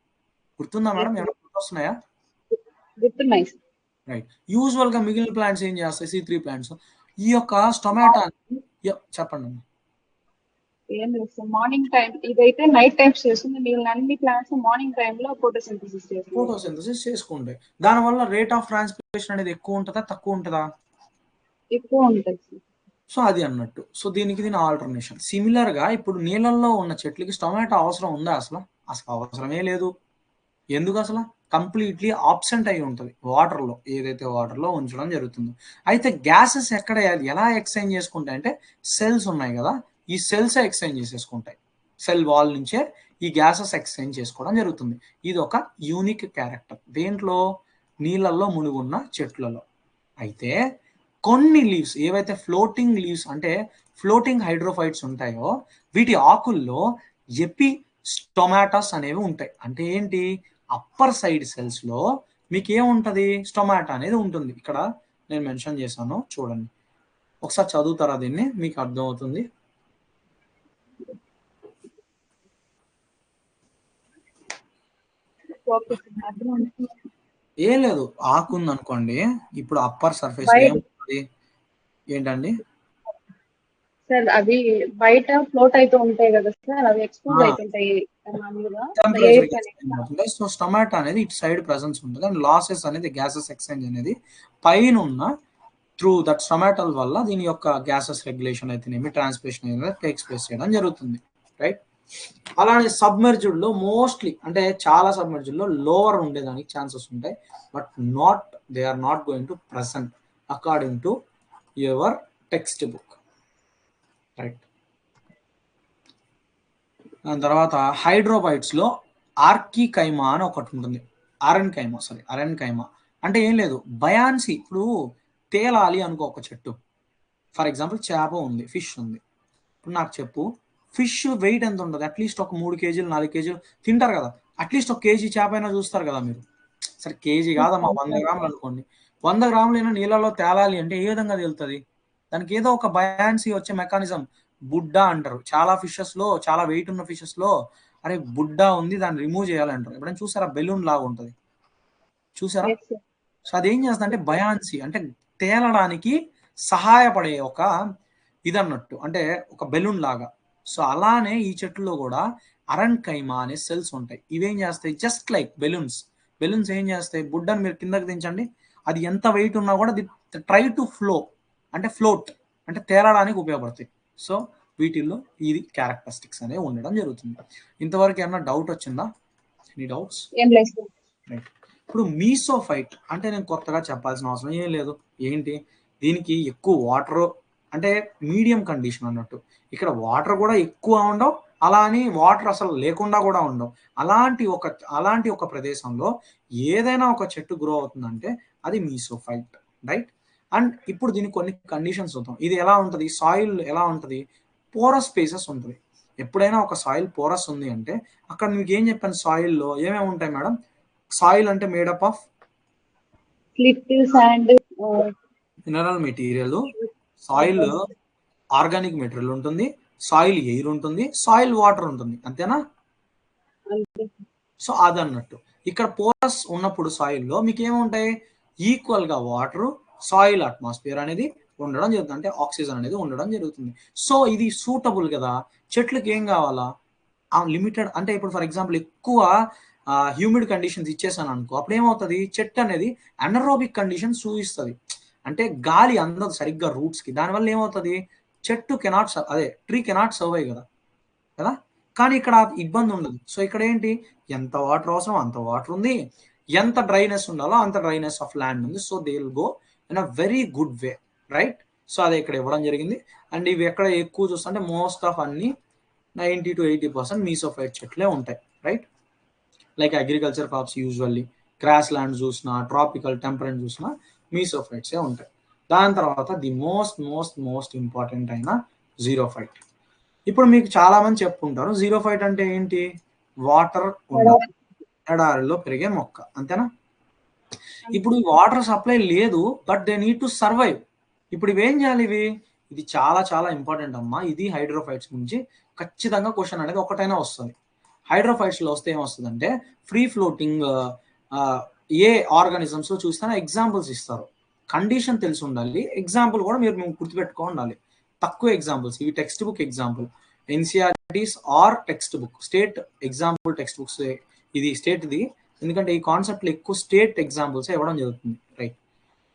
గుర్తుందా మేడం? ఏమైనా గుర్తొస్తున్నాయా? గుర్తున్నాయి. రైట్. యూజువల్ గా మిగిలిన ప్లాంట్స్ ఏం చేస్తాయి? C3 ప్లాంట్స్ ఈ యొక్క స్టొమాటో చెప్పండి. ఏం లేదు, మార్నింగ్ టైం ఇదైతే నైట్ టైమ్స్ చేస్తుంది, మిగిలిన అన్ని ప్లాంట్స్ మార్నింగ్ టైంలో ఫోటోసింథసిస్ చేసుకుంటాయి. దానివల్ల రేట్ ఆఫ్ ట్రాన్స్పిరేషన్ అనేది ఎక్కువ ఉంటుందా తక్కువ ఉంటుందా? ఎక్కువ ఉంటుంది. సో అది అన్నట్టు. సో దీని ఆల్టర్నేషన్. సిమిలర్ గా ఇప్పుడు నీళ్ళల్లో ఉన్న చెట్లకి స్టొమాటో అవసరం ఉందా? అసలు అవసరమే లేదు. ఎందుకు? అసలు కంప్లీట్లీ ఆబ్సెంట్ అయి ఉంటుంది వాటర్లో, ఏదైతే వాటర్లో ఉంచడం జరుగుతుందో. అయితే గ్యాసెస్ ఎక్కడ ఎలా ఎక్స్చేంజ్ చేసుకుంటాయి అంటే, సెల్స్ ఉన్నాయి కదా, ఈ సెల్స్ ఎక్స్చేంజ్ చేసేసుకుంటాయి. సెల్ వాల్ నుంచే ఈ గ్యాసెస్ ఎక్స్చేంజ్ చేసుకోవడం జరుగుతుంది. ఇది ఒక యూనిక్ క్యారెక్టర్ దేంట్లో? నీళ్ళల్లో మునిగున్న చెట్లలో. అయితే కొన్ని లీవ్స్ ఏవైతే ఫ్లోటింగ్ లీవ్స్ అంటే ఫ్లోటింగ్ హైడ్రోఫైట్స్ ఉంటాయో వీటి ఆకుల్లో ఎపిస్టొమాటస్ అనేవి ఉంటాయి. అంటే ఏంటి? అప్పర్ సైడ్ సెల్స్ లో మీకు ఏముంటది? స్టొమాటో అనేది ఉంటుంది. ఇక్కడ నేను మెన్షన్ చేశాను, చూడండి ఒకసారి చదువుతారా దీన్ని, మీకు అర్థమవుతుంది. ఏం లేదు, ఆకు ఉంది అనుకోండి, ఇప్పుడు అప్పర్ సర్ఫేస్ ఏముంటుంది? ఏంటండి సార్? అవి బయట ఫ్లోట్ అయితే ఉంటాయి కదా సార్, అవి ఎక్స్పోజ్ అవుతుంటాయి. సో స్టొమాటో అనేది ఇటు సైడ్ ప్రెసెన్స్ ఉంటుంది, అండ్ లాసెస్ అనేది గ్యాసెస్ ఎక్స్చేంజ్ అనేది పైన ఉన్న త్రూ దట్ స్టొమాటోల వల్ల దీని యొక్క గ్యాసెస్ రెగ్యులేషన్ అయితేనేమి, ట్రాన్స్పిరేషన్ అనేది టేక్స్ ప్లేస్ చేయడం జరుగుతుంది. రైట్. అలానే సబ్మెర్జ్డ్ లో మోస్ట్లీ, అంటే చాలా సబ్మెర్జ్డ్ లో లోవర్ ఉండేదానికి ఛాన్సెస్ ఉంటాయి, but not they are not going to present according to your textbook, right. దాని తర్వాత హైడ్రోబైట్స్ లో ఆర్కికైమా అని ఒకటి ఉంటుంది. అరెన్కైమా అంటే ఏం లేదు, బయాన్సీ. ఇప్పుడు తేలాలి అనుకో ఒక చెట్టు, ఫర్ ఎగ్జాంపుల్ చేప ఉంది, ఫిష్ ఉంది. ఇప్పుడు నాకు చెప్పు, ఫిష్ వెయిట్ ఎంత ఉంటుంది? అట్లీస్ట్ ఒక 3 కేజీలు 4 కేజీలు తింటారు కదా, అట్లీస్ట్ ఒక కేజీ చేప అయినా చూస్తారు కదా మీరు. సరే కేజీ కాదమ్మా, 100 గ్రాములు అనుకోండి. 100 గ్రాములైనా నీళ్ళలో తేలాలి అంటే ఏ విధంగా తేలుతుంది? దానికి ఏదో ఒక బయాన్సీ వచ్చే మెకానిజం, బుడ్డ అంటారు. చాలా ఫిషెస్ లో, చాలా వెయిట్ ఉన్న ఫిషెస్ లో, అరే బుడ్డ ఉంది దాన్ని రిమూవ్ చేయాలంటారు. ఎప్పుడైనా చూసారా? బెలూన్ లాగా ఉంటుంది చూసారా? సో అదేం చేస్తుంది అంటే బయాన్సీ, అంటే తేలడానికి సహాయపడే ఒక ఇది అన్నట్టు, అంటే ఒక బెలూన్ లాగా. సో అలానే ఈ చెట్టులో కూడా అరన్కైమా అనే సెల్స్ ఉంటాయి. ఇవేం చేస్తాయి? జస్ట్ లైక్ బెలూన్స్ ఏం చేస్తాయి? బుడ్డని మీరు కిందకి దించండి, అది ఎంత వెయిట్ ఉన్నా కూడా ట్రై టు ఫ్లో, అంటే ఫ్లోట్, అంటే తేలడానికి ఉపయోగపడతాయి. సో వీటిల్లో ఇది క్యారెక్టరిస్టిక్స్ అనేవి ఉండడం జరుగుతుంది. ఇంతవరకు ఏమన్నా డౌట్ వచ్చిందా? Any doubts? రైట్. ఇప్పుడు మీసోఫైట్ అంటే నేను కొత్తగా చెప్పాల్సిన అవసరం ఏం లేదు. ఏంటి? దీనికి ఎక్కువ వాటర్, అంటే మీడియం కండిషన్ అన్నట్టు. ఇక్కడ వాటర్ కూడా ఎక్కువ ఉండవు, అలా అని వాటర్ అసలు లేకుండా కూడా ఉండవు. అలాంటి ఒక ప్రదేశంలో ఏదైనా ఒక చెట్టు గ్రో అవుతుందంటే అది మీసోఫైట్, రైట్. అండ్ ఇప్పుడు దీనికి కొన్ని కండిషన్స్ చూద్దాం. ఇది ఎలా ఉంటుంది? సాయిల్ ఎలా ఉంటుంది? పోరస్ స్పేసెస్ ఉంటుంది. ఎప్పుడైనా ఒక సాయిల్ పోరస్ ఉంది అంటే అక్కడ మీకు ఏం చెప్పాను, సాయిల్లో ఏమేమి ఉంటాయి మేడం? సాయిల్ అంటే made up of sand, mineral material. Soil organic material ఉంటుంది, సాయిల్ ఎయిర్ ఉంటుంది, సాయిల్ వాటర్ ఉంటుంది, అంతేనా? సో అదన్నట్టు ఇక్కడ పోరస్ ఉన్నప్పుడు సాయిల్లో మీకు ఏముంటాయి? ఈక్వల్ గా వాటర్, సాయిల్, అట్మాస్ఫియర్ అనేది ఉండడం జరుగుతుంది, అంటే ఆక్సిజన్ అనేది ఉండడం జరుగుతుంది. సో ఇది సూటబుల్ కదా. చెట్లకి ఏం కావాలా? లిమిటెడ్, అంటే ఇప్పుడు ఫర్ ఎగ్జాంపుల్ ఎక్కువ హ్యూమిడ్ కండిషన్స్ ఇచ్చేసాను అనుకో, అప్పుడు ఏమవుతుంది? చెట్టు అనేది అనరోబిక్ కండిషన్స్ చూపిస్తుంది, అంటే గాలి అందదు సరిగ్గా రూట్స్ కి. దానివల్ల ఏమవుతుంది? చెట్టు ట్రీ కెనాట్ సర్వైవ్ కదా. కానీ ఇక్కడ ఇబ్బంది ఉండదు. సో ఇక్కడ ఏంటి? ఎంత వాటర్ అవసరం అంత వాటర్ ఉంది, ఎంత డ్రైనెస్ ఉండాలో అంత డ్రైనెస్ ఆఫ్ ల్యాండ్ ఉంది. So they will go in a very good way, right. So అదే ఇక్కడ ఇవ్వడం జరిగింది. అండ్ ఇవి ఎక్కడ ఎక్కువ చూస్తుంటే మోస్ట్ ఆఫ్ అన్ని 90 to 80% మీసోఫైట్ చెట్లే ఉంటాయి, right. Like agriculture crops usually grassland చూసినా, ట్రాపికల్ టెంపరెంట్ చూసినా మీసోఫైట్సే ఉంటాయి. దాని తర్వాత ది మోస్ట్ ఇంపార్టెంట్ అయిన జీరోఫైట్. ఇప్పుడు మీకు చాలా మంది చెప్పుకుంటారు జీరోఫైట్ అంటే ఏంటి? వాటర్ ఉండదు, ఎడారిలో పెరిగే మొక్క, అంతేనా? ఇప్పుడు వాటర్ సప్లై లేదు, but they need to survive. ఇప్పుడు ఇవేం చేయాలి? ఇది చాలా చాలా ఇంపార్టెంట్ అమ్మా. ఇది హైడ్రోఫైట్స్ గురించి ఖచ్చితంగా క్వశ్చన్ అనేది ఒకటైనా వస్తుంది. హైడ్రోఫైట్స్ లో వస్తే ఏమొస్తుందంటే ఫ్రీ ఫ్లోటింగ్ ఏ ఆర్గానిజమ్స్ లో చూసినా ఎగ్జాంపుల్స్ ఇస్తారు. కండిషన్ తెలిసి ఉండాలి, ఎగ్జాంపుల్ కూడా మీరు గుర్తుపెట్టుకో ఉండాలి. తక్కువ ఎగ్జాంపుల్స్, ఇవి textbook example, NCERTs or textbook, state example textbook ఇది స్టేట్ది, ఎందుకంటే ఈ కాన్సెప్ట్లో ఎక్కువ స్టేట్ ఎగ్జాంపుల్స్ ఇవ్వడం జరుగుతుంది, రైట్.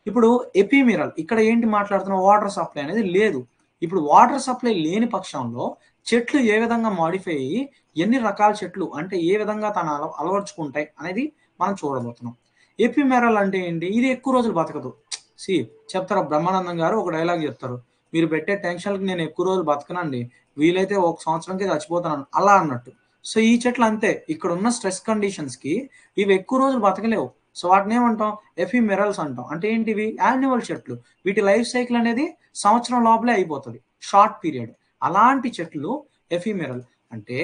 ఇప్పుడు ఎపిమిరల్, ఇక్కడ ఏంటి మాట్లాడుతున్న? వాటర్ సప్లై అనేది లేదు. ఇప్పుడు వాటర్ సప్లై లేని పక్షంలో చెట్లు ఏ విధంగా మాడిఫై అయ్యి ఎన్ని రకాల చెట్లు, అంటే ఏ విధంగా అలవర్చుకుంటాయి అనేది మనం చూడబోతున్నాం. ఎపిమెరల్ అంటే ఏంటి? ఇది ఎక్కువ రోజులు బతకదు. చెప్తారు బ్రహ్మానందం గారు ఒక డైలాగ్ చెప్తారు, మీరు పెట్టే టెన్షన్కి నేను ఎక్కువ రోజులు బతకనండి, వీలైతే 1 సంవత్సరంకి చచ్చిపోతాను, అలా అన్నట్టు. సో ఈ చెట్లు అంతే, ఇక్కడ ఉన్న స్ట్రెస్ కండిషన్స్ కి ఇవి ఎక్కువ రోజులు బతకలేవు. సో వాటిని ఏమంటాం? ఎఫిమెరల్స్ అంటాం. అంటే ఏంటివి? యాన్యువల్ చెట్లు. వీటి లైఫ్ సైకిల్ అనేది సంవత్సరం లోపలే అయిపోతుంది, షార్ట్ పీరియడ్. అలాంటి చెట్లు ఎఫిమెరల్. అంటే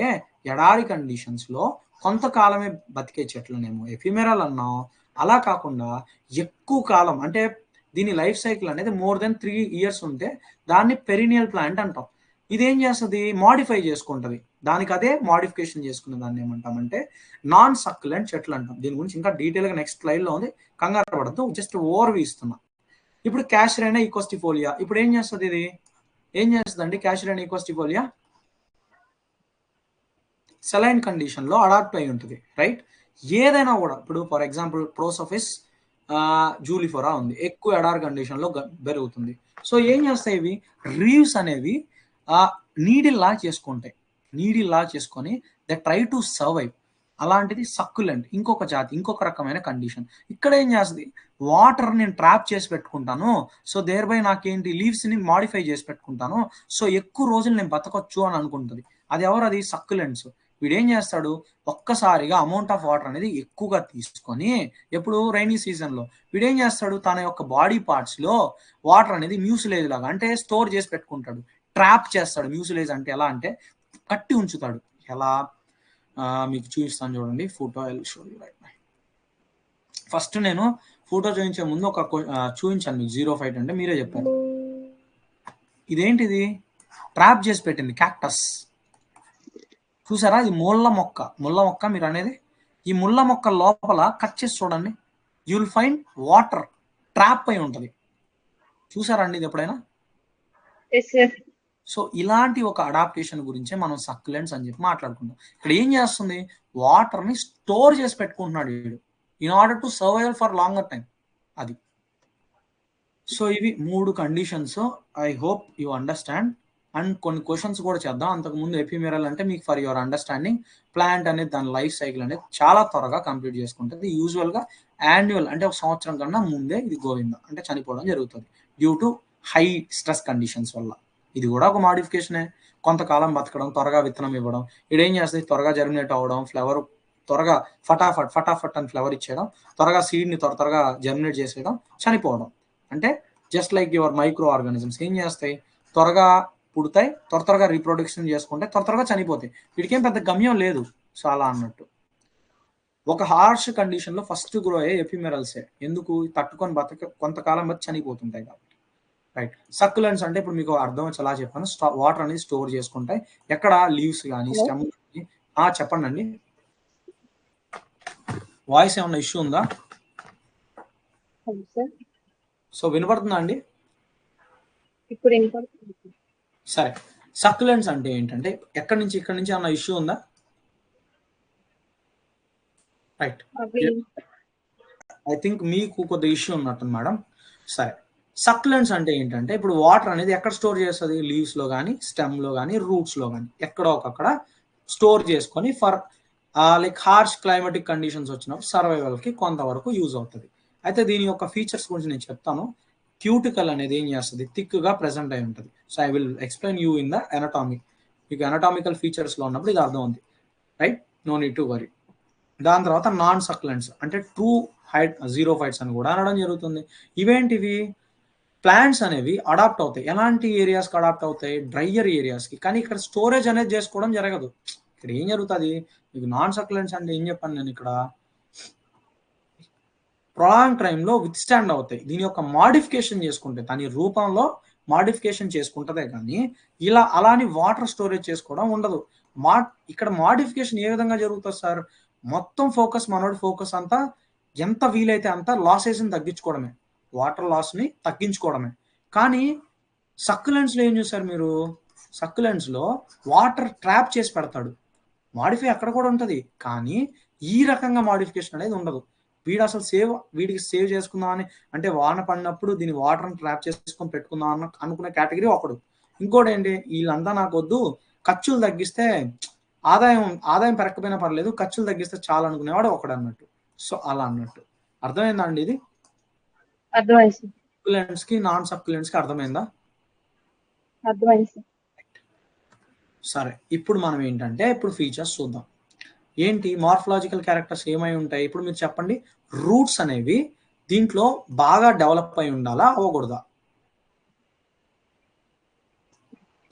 ఎడారి కండిషన్స్ లో కొంతకాలమే బతికే చెట్లనేమో ఎఫిమెరల్ అన్నాం. అలా కాకుండా ఎక్కువ కాలం, అంటే దీని లైఫ్ సైకిల్ అనేది మోర్ దెన్ 3 years ఉంటే దాన్ని పెరినియల్ ప్లాంట్ అంటాం. ఇదేం చేస్తుంది? మాడిఫై చేసుకుంటది, దానికి అదే మాడిఫికేషన్ చేసుకున్న దాన్ని ఏమంటామంటే నాన్ సక్యులెంట్ చెట్లు అంటాం. దీని గురించి ఇంకా డీటెయిల్ గా నెక్స్ట్ స్లైడ్ లో ఉంది, కంగారు పడద్దు, జస్ట్ ఓవర్వ్యూ ఇస్తున్నా. ఇప్పుడు క్యాషరైనా ఈకోస్టిఫోలియా ఇప్పుడు ఏం చేస్తుంది? ఇది ఏం చేస్తుంది అండి? క్యాషరైనా ఈకోస్టిఫోలియా సెలైన్ కండిషన్ లో అడాప్ట్ అయి ఉంటుంది, రైట్. ఏదైనా కూడా ఇప్పుడు ఫర్ ఎగ్జాంపుల్ ప్రోసోఫిస్ జూలిఫోరా ఉంది, ఎక్కువ ఎడార్ కండిషన్ లో పెరుగుతుంది. సో ఏం చేస్తాయి? ఇవి రీవ్స్ అనేవి నీడిల్ లా చేసుకుంటాయి, నీడిల్ లా చేసుకొని దే ట్రై టు సర్వైవ్. అలాంటిది సక్యులెంట్, ఇంకొక జాతి, ఇంకొక రకమైన కండిషన్. ఇక్కడ ఏం చేస్తుంది, వాటర్ నేను ట్రాప్ చేసి పెట్టుకుంటాను, సో దేర్ బై నాకేంటి లీవ్స్ని మాడిఫై చేసి పెట్టుకుంటాను, సో ఎక్కువ రోజులు నేను బతకొచ్చు అని అనుకుంటుంది. అది ఎవరు, అది సక్యులెంట్స్. వీడేం చేస్తాడు, ఒక్కసారిగా అమౌంట్ ఆఫ్ వాటర్ అనేది ఎక్కువగా తీసుకొని, ఎప్పుడు రైనీ సీజన్లో వీడేం చేస్తాడు, తన యొక్క బాడీ పార్ట్స్లో వాటర్ అనేది మ్యూసిలేజ్ లాగా అంటే స్టోర్ చేసి పెట్టుకుంటాడు, ట్రాప్ చేస్తాడు. మ్యూసిలేజ్ అంటే ఎలా అంటే కట్టి ఉంచుతాడు. ఎలా మీకు చూపిస్తాను చూడండి, ఫోటో ఫస్ట్ నేను ఫోటో చూపించే ముందు ఒక చూపించాను మీకు. 0 అంటే మీరే చెప్పారు. ఇదేంటిది, ట్రాప్ చేసి పెట్టింది క్యాక్టస్. చూసారా, ఇది ముళ్ళ మొక్క మీరు అనేది. ఈ ముళ్ళ మొక్క లోపల కట్ చేసి చూడండి, you will find water trap అయి ఉంటుంది. చూసారా అండి ఇది ఎప్పుడైనా? సో ఇలాంటి ఒక అడాప్టేషన్ గురించే మనం సక్యులెంట్స్ అని చెప్పి మాట్లాడుకుంటాం. ఇక్కడ ఏం చేస్తుంది, వాటర్ని స్టోర్ చేసి పెట్టుకుంటున్నాడు వీడు in order to survive for longer time. అది. సో ఇవి 3 conditions. I hope you understand. And కొన్ని క్వశ్చన్స్ కూడా చేద్దాం. అంతకుముందు ఎపిమెరల్ అంటే మీకు ఫర్ యువర్ అండర్స్టాండింగ్, ప్లాంట్ అనేది దాని లైఫ్ సైకిల్ అనేది చాలా త్వరగా కంప్లీట్ చేసుకుంటుంది. యూజువల్గా యాన్యువల్ అంటే ఒక సంవత్సరం కన్నా ముందే ఇది గోవింద అంటే చనిపోవడం జరుగుతుంది due to high stress conditions వల్ల. ఇది కూడా ఒక మాడిఫికేషనే. కొంతకాలం బతకడం, త్వరగా విత్తనం ఇవ్వడం. ఇదేం చేస్తుంది, త్వరగా జర్మినేట్ అవ్వడం, ఫ్లవర్ త్వరగా ఫటాఫట్ అని ఫ్లవర్ ఇచ్చేయడం, త్వరగా సీడ్ని త్వరగా జర్మినేట్ చేసేయడం, చనిపోవడం. అంటే just like your micro organisms ఏం చేస్తాయి, త్వరగా పుడతాయి, త్వరగా రీప్రొడక్షన్ చేసుకుంటే త్వరగా చనిపోతాయి. వీటికేం పెద్ద గమ్యం లేదు. సో అలా అన్నట్టు. ఒక హార్ష్ కండిషన్లో ఫస్ట్ గ్రో అయ్యే ఎపిమెరల్సే. ఎందుకు, తట్టుకొని కొంతకాలం బతి చనిపోతుంటాయి కాబట్టి. రైట్. సక్యులెంట్స్ అంటే ఇప్పుడు మీకు అర్థం వచ్చేలా చెప్పాను. వాటర్ అనేది స్టోర్ చేసుకుంటాయి. ఎక్కడ, లీవ్స్ కానీ స్టెమ్ కానీ. చెప్పండి అండి, వాయిస్ ఏమన్నా ఇష్యూ ఉందా? సో వినపడుతుందా అండి? సరే. సక్యులెంట్స్ అంటే ఏంటంటే ఎక్కడి నుంచి ఏమన్నా ఇష్యూ ఉందా? రైట్. ఐ థింక్ మీకు కొద్ది ఇష్యూ ఉన్నట్టు మేడం. సరే. సక్యులెంట్స్ అంటే ఏంటంటే ఇప్పుడు వాటర్ అనేది ఎక్కడ స్టోర్ చేస్తుంది, లీవ్స్లో కానీ స్టెమ్లో కానీ రూట్స్లో కానీ ఎక్కడో ఒకక్కడ స్టోర్ చేసుకొని for like harsh climatic conditions వచ్చినప్పుడు సర్వైవల్కి కొంతవరకు యూజ్ అవుతుంది. అయితే దీని యొక్క ఫీచర్స్ గురించి నేను చెప్తాను. క్యూటికల్ అనేది ఏం చేస్తుంది, థిక్గా ప్రెసెంట్ అయి ఉంటుంది. So I will explain you in the anatomic. మీకు ఎనటామికల్ ఫీచర్స్లో ఉన్నప్పుడు ఇది అర్థం ఉంది. Right, no need to worry. దాని తర్వాత నాన్ సక్యులెంట్స్ అంటే ట్రూ జీరోఫైట్స్ అని కూడా అనడం జరుగుతుంది. ఇవేంటివి, ప్లాంట్స్ అనేవి అడాప్ట్ అవుతాయి. ఎలాంటి ఏరియాస్కి అడాప్ట్ అవుతాయి, డ్రైయర్ ఏరియాస్కి. కానీ ఇక్కడ స్టోరేజ్ అనేది చేసుకోవడం జరగదు. ఇక్కడ ఏం జరుగుతుంది, మీకు నాన్ సక్యులెంట్స్ అంటే ఏం చెప్పాను నేను, ఇక్కడ ప్రొలాంగ్ టైంలో విత్ స్టాండ్ అవుతాయి. దీని యొక్క మాడిఫికేషన్ చేసుకుంటే, దాని రూపంలో మాడిఫికేషన్ చేసుకుంటుందే కానీ ఇలా అలాని వాటర్ స్టోరేజ్ చేసుకోవడం ఉండదు. ఇక్కడ మాడిఫికేషన్ ఏ విధంగా జరుగుతుంది సార్, మొత్తం మనోడి ఫోకస్ అంతా ఎంత వీలైతే అంత లాసెస్ని తగ్గించుకోవడమే, వాటర్ లాస్ని తగ్గించుకోవడమే. కానీ సక్యులెంట్స్లో ఏం చూసారు మీరు, సక్యులెంట్స్లో వాటర్ ట్రాప్ చేసి పెడతాడు. మాడిఫై అక్కడ కూడా ఉంటుంది, కానీ ఈ రకంగా మాడిఫికేషన్ అనేది ఉండదు. వీడు అసలు వీడికి సేవ్ చేసుకుందామని అంటే వాన పడినప్పుడు దీని వాటర్ని ట్రాప్ చేసుకొని పెట్టుకుందాం అనుకునే కేటగిరీ ఒకడు. ఇంకోటి ఏంటి, వీళ్ళంతా నాకు వద్దు, ఖర్చులు తగ్గిస్తే ఆదాయం పెరగకపోయినా పర్లేదు, ఖర్చులు తగ్గిస్తే చాలు అనుకునేవాడు ఒకడు అన్నట్టు. సో అలా అన్నట్టు. అర్థమైందా అండి ఇది? సక్యులెంట్స్ కి నాన్ సక్యులెంట్స్ కి అర్థమైందా? సరే, ఇప్పుడు మనం ఏంటంటే ఇప్పుడు ఫీచర్స్ చూద్దాం. ఏంటి మార్ఫలాజికల్ క్యారెక్టర్స్ ఏమై ఉంటాయి? ఇప్పుడు మీరు చెప్పండి, రూట్స్ అనేవి దీంట్లో బాగా డెవలప్ అయి ఉండాలా, అవ్వకూడదా?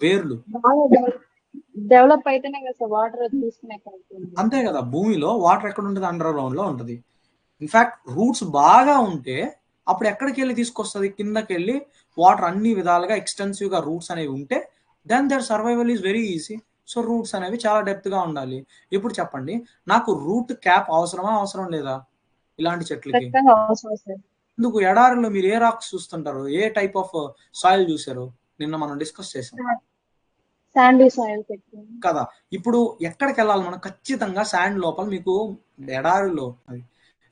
వేర్లు డెవలప్ అయితేనే కదా వాటర్ తీసుకునే, అంతే కదా. భూమిలో వాటర్ ఎక్కడ ఉంటుంది, అండర్ గ్రౌండ్ లో ఉంటుంది. ఇన్ఫాక్ట్ రూట్స్ బాగా ఉంటే అప్పుడు ఎక్కడికి వెళ్ళి తీసుకొస్తుంది, కిందకి వెళ్ళి వాటర్ అన్ని విధాలుగా ఎక్స్టెన్సివ్ గా రూట్స్ అనేవి ఉంటే then their survival is very easy. So roots అనేవి చాలా డెప్త్ గా ఉండాలి. ఇప్పుడు చెప్పండి, నాకు రూట్ క్యాప్ అవసరం లేదా ఇలాంటి చెట్లకి? ఎందుకు, ఎడారిలో మీరు ఏ రాక్స్ చూస్తుంటారు, ఏ టైప్ ఆఫ్ సాయిల్ చూసారు, నిన్న మనం డిస్కస్ చేసాం కదా. ఇప్పుడు ఎక్కడికి వెళ్ళాలి మనం, ఖచ్చితంగా శాండ్ లోపల మీకు ఎడారిలో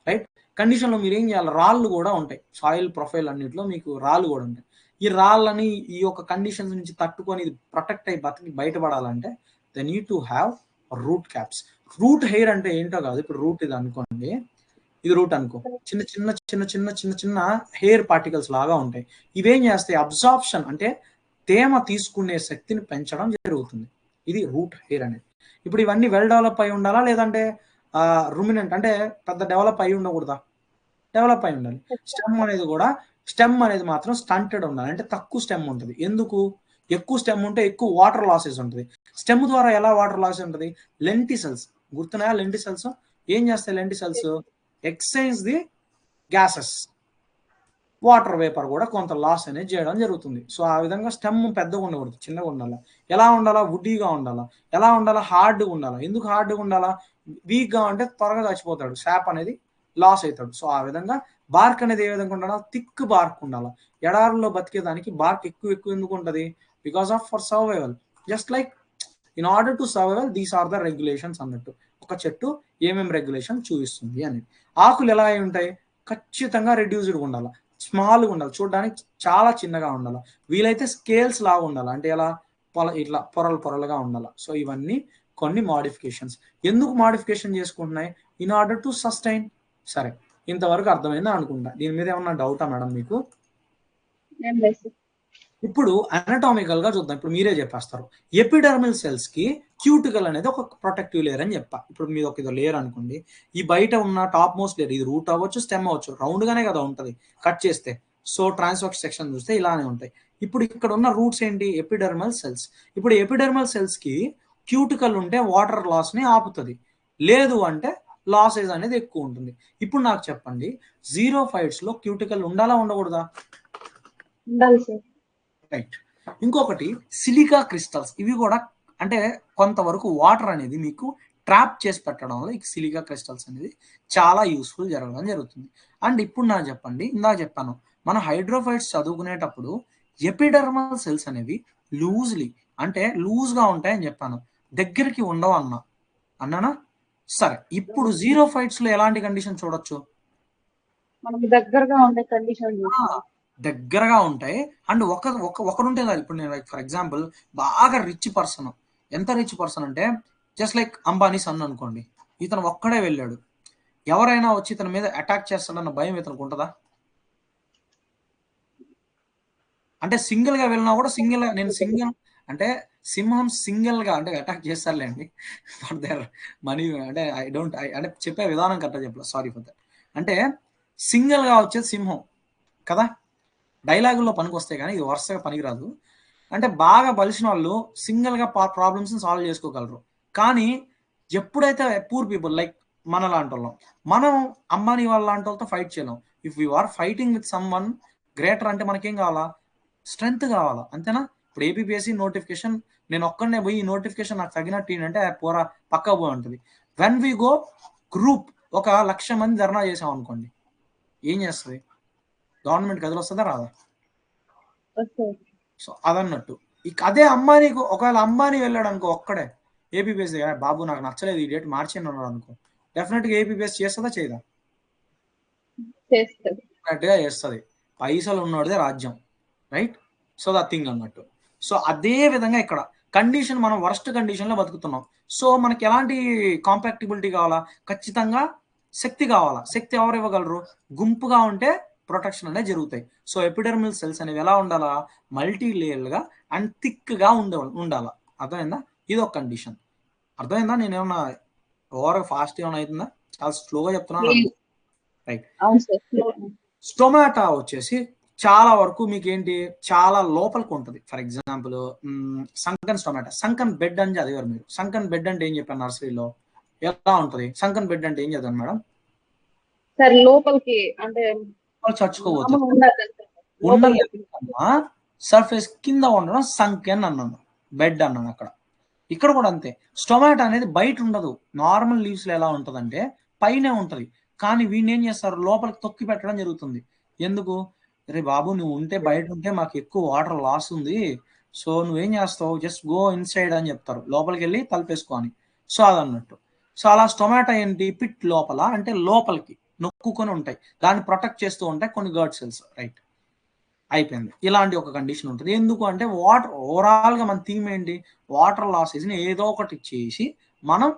రైట్ కండిషన్లో మీరు ఏం చేయాలి, రాళ్ళు కూడా ఉంటాయి. సాయిల్ ప్రొఫైల్ అన్నింటిలో మీకు రాళ్ళు కూడా ఉంటాయి. ఈ రాళ్ళని ఈ యొక్క కండిషన్స్ నుంచి తట్టుకొని ప్రొటెక్ట్ అయ్యి బయటపడాలంటే they need to have root caps. Root hair అంటే ఏంటో కాదు. ఇప్పుడు రూట్ ఇది అనుకోండి, ఇది రూట్ అనుకో, చిన్న చిన్న చిన్న చిన్న చిన్న చిన్న హెయిర్ పార్టికల్స్ లాగా ఉంటాయి. ఇవేం చేస్తాయి, అబ్జార్ప్షన్ అంటే తేమ తీసుకునే శక్తిని పెంచడం జరుగుతుంది. ఇది రూట్ హెయిర్ అనేది. ఇప్పుడు ఇవన్నీ వెల్ డెవలప్ అయి ఉండాలా, లేదంటే రుమినెంట్ అంటే పెద్ద డెవలప్ అయి ఉండకూడదా? డెవలప్ అయి ఉండాలి. స్టెమ్ అనేది మాత్రం స్టంటెడ్ ఉండాలి, అంటే తక్కువ స్టెమ్ ఉంటుంది. ఎందుకు? ఎక్కువ స్టెమ్ ఉంటే ఎక్కువ వాటర్ లాసెస్ ఉంటుంది. స్టెమ్ ద్వారా ఎలా వాటర్ లాస్ ఉంటుంది? లెంటిసెల్స్ గుర్తున్నాయా? లెంటిసెల్స్ ఏం చేస్తాయి? Lenticels exchange the gases, water vapour కూడా కొంత లాస్ అనేది చేయడం జరుగుతుంది. సో ఆ విధంగా స్టెమ్ పెద్దగా ఉండకూడదు, చిన్నగా ఉండాలా. ఎలా ఉండాలా? వుడ్డీగా ఉండాలా. ఎలా ఉండాలా? హార్డ్గా ఉండాలా. ఎందుకు హార్డ్గా ఉండాలా? వీక్గా ఉంటే త్వరగా చచ్చిపోతాడు, శాప్ అనేది లాస్ అవుతాడు. సో ఆ విధంగా బార్క్ అనేది ఏ విధంగా ఉండాలా? థిక్ బార్క్ ఉండాలా. ఎడారుల్లో బతికేదానికి బార్క్ ఎక్కువ ఎందుకు ఉంటుంది? Because of for survival. Just like in order to survival these are the regulations అన్నట్టు. ఒక చెట్టు ఏమేమి రెగ్యులేషన్ చూపిస్తుంది అని. ఆకులు ఎలా అయి ఉంటాయి? ఖచ్చితంగా రెడ్యూస్డ్గా ఉండాలి, స్మాల్గా ఉండాలి, చూడడానికి చాలా చిన్నగా ఉండాలి, వీలైతే స్కేల్స్ లాగా ఉండాలి, అంటే ఎలా ఇట్లా పొరలుగా ఉండాలి. సో ఇవన్నీ కొన్ని మోడిఫికేషన్స్. ఎందుకు మోడిఫికేషన్ చేసుకుంటున్నాయి? In order to sustain. సరే, ఇంతవరకు అర్థమైందా అనుకుంటా. దీని మీద ఏమన్నా డౌటా మేడం మీకు? ఇప్పుడు అనటామికల్ గా చూద్దాం. ఇప్పుడు మీరే చెప్పేస్తారు. ఎపిడర్మల్ సెల్స్ కి క్యూటికల్ అనేది ఒక ప్రొటెక్టివ్ లేయర్ అని చెప్పా. ఇప్పుడు మీరు ఒక లేయర్ అనుకోండి, ఈ బయట ఉన్న టాప్ మోస్ట్ లేయర్, ఇది రూట్ అవ్వచ్చు, స్టెమ్ అవ్వచ్చు, రౌండ్ గానే కదా ఉంటది కట్ చేస్తే. సో ట్రాన్స్వర్స్ సెక్షన్ చూస్తే ఇలానే ఉంటాయి. ఇప్పుడు ఇక్కడ ఉన్న రూట్స్ ఏంటి? Epidermal cells. ఇప్పుడు ఎపిడర్మల్ సెల్స్ కి క్యూటికల్ ఉంటే వాటర్ లాస్ ని ఆపుతుంది, లేదు అంటే లాసెస్ అనేది ఎక్కువ ఉంటుంది. ఇప్పుడు నాకు చెప్పండి, జీరోఫైట్స్ లో క్యూటికల్ ఉండాలా ఉండకూడదా? ఉండాలి సార్. రైట్. ఇంకొకటి సిలికా క్రిస్టల్స్. ఇవి కూడా అంటే కొంతవరకు వాటర్ అనేది మీకు ట్రాప్ చేసి పెట్టడంలో ఈ సిలికా క్రిస్టల్స్ అనేది చాలా యూస్ఫుల్ జరగడం జరుగుతుంది. అండ్ ఇప్పుడు నాకు చెప్పండి, ఇందాక చెప్పాను మన హైడ్రోఫైట్స్ చదువుకునేటప్పుడు ఎపిడర్మల్ సెల్స్ అనేవి లూజ్లీ అంటే లూజ్గా ఉంటాయని చెప్పాను, దగ్గరికి ఉండవు అన్నానా? సరే, ఇప్పుడు జీరోఫైట్స్ లో ఎలాంటి కండిషన్ చూడొచ్చు? మనకి దగ్గరగా ఉండే కండిషన్ దగ్గరగా ఉంటాయి. అండ్ ఒకడుంటే ఇప్పుడు నేను ఫర్ ఎగ్జాంపుల్ బాగా రిచ్ పర్సన్, ఎంత రిచ్ పర్సన్ అంటే జస్ట్ లైక్ అంబానీ సన్ అనుకోండి, ఇతను ఒక్కడే వెళ్ళాడు, ఎవరైనా వచ్చి ఇతని మీద అటాక్ చేస్తాడన్న భయం ఇతనికి ఉంటుందా? అంటే సింగిల్ గా వెళ్ళినా కూడా నేను సింగిల్ అంటే సింహం సింగిల్ గా అంటే అటాక్ చేస్తారులేండి ఫర్ దేర్ మనీ, అంటే అంటే చెప్పే విధానం కరెక్ట్గా చెప్పలేదు, సారీ ఫర్ దట్. అంటే సింగిల్ గా వచ్చేది సింహం కదా, డైలాగుల్లో పనికి వస్తాయి కానీ ఇది వరుసగా పనికిరాదు. అంటే బాగా బలిసిన వాళ్ళు సింగిల్గా ప్రాబ్లమ్స్ని సాల్వ్ చేసుకోగలరు. కానీ ఎప్పుడైతే పూర్ పీపుల్ లైక్ మన లాంటి వాళ్ళం, మనం అంబానీ వాళ్ళ లాంటి వాళ్ళతో ఫైట్ చేయలేం. If you are fighting with someone greater అంటే మనకేం కావాలా? స్ట్రెంగ్త్ కావాలా, అంతేనా? ఇప్పుడు ఏపీఎస్సి నోటిఫికేషన్ నేను ఒక్కడనే పోయి ఈ నోటిఫికేషన్ నాకు తగినట్టు ఏంటంటే పోరా పక్కా పోయి ఉంటుంది. వెన్ వి గో గ్రూప్ ఒక 1,00,000 మంది ధర్నా చేసాం అనుకోండి, ఏం చేస్తుంది? గవర్నమెంట్ గదిలో వస్తుందా రాదా? సో అదన్నట్టు అదే అంబానీకు ఒకవేళ అంబానీ వెళ్ళాడు అనుకో ఒక్కడే ఏపీఎస్సీ, బాబు నాకు నచ్చలేదు ఈ డేట్ మార్చేయండి అన్నాడు అనుకో, డెఫినెట్ గా ఏపీఎస్సీ చేస్తుందా చేయదా? డెఫినెట్ గా చేస్తుంది. పైసలు ఉన్నోడిదే రాజ్యం, రైట్? సో ద థింగ్ అన్నట్టు. సో అదే విధంగా ఇక్కడ కండిషన్, మనం వర్స్ట్ కండిషన్ లో బతుకుతున్నాం. సో మనకి ఎలాంటి కాంపాక్టిబిలిటీ కావాలా? ఖచ్చితంగా శక్తి కావాలా. శక్తి ఎవరు ఇవ్వగలరు? గుంపుగా ఉంటే ప్రొటెక్షన్ అనేది జరుగుతాయి. సో ఎపిడర్మల్ సెల్స్ అనేవి ఎలా ఉండాలా? మల్టీ లేయర్ గా అండ్ థిక్ గా ఉండాలా. అర్థమైందా? ఇది ఒక కండిషన్. అర్థమైందా? నేను ఏమన్నా ఓవర్ ఫాస్ట్ ఏమైనా అవుతుందా? చాలా స్లోగా చెప్తున్నాను. రైట్. స్టొమాటా వచ్చేసి చాలా వరకు మీకు ఏంటి, చాలా లోపలికి ఉంటుంది. ఫర్ ఎగ్జాంపుల్ సంకన్ స్టొమాటా, సంకన్ బెడ్ అని చదివారు మీరు. సంకన్ బెడ్ అంటే ఏం చెప్పాను నర్సరీలో? ఎలా ఉంటుంది సంకన్ బెడ్ అంటే? ఏం చదివాను మేడం? సార్ లోపలికి అంటే చచ్చుకోవచ్చు, సర్ఫేస్ కింద ఉండడం సంకెన్ అన్నాను, బెడ్ అన్నాను. ఇక్కడ కూడా అంతే. స్టొమాటో అనేది బయట ఉండదు, నార్మల్ లీవ్స్ లో ఎలా ఉంటదంటే పైనే ఉంటది, కానీ వీడిని ఏం చేస్తారు, లోపలికి తొక్కి పెట్టడం జరుగుతుంది. ఎందుకు? రే బాబు నువ్వు ఉంటే బయట ఉంటే మాకు ఎక్కువ వాటర్ లాస్ ఉంది, సో నువ్వేం చేస్తావు, జస్ట్ గో ఇన్సైడ్ అని చెప్తారు, లోపలికి వెళ్ళి తలుపేసుకో అని. సో అదన్నట్టు. సో అలా స్టొమాటో ఏంటి, పిట్ లోపల అంటే లోపలికి నొక్కుకొని ఉంటాయి, దాన్ని ప్రొటెక్ట్ చేస్తూ ఉంటాయి కొన్ని గర్డ్ సెల్స్, రైట్? అయిపోయింది. ఇలాంటి ఒక కండిషన్ ఉంటుంది. ఎందుకు అంటే వాటర్ ఓవరాల్ గా మన థీమ్ ఏంటి, వాటర్ లాసెస్ ని ఏదో ఒకటి చేసి మనం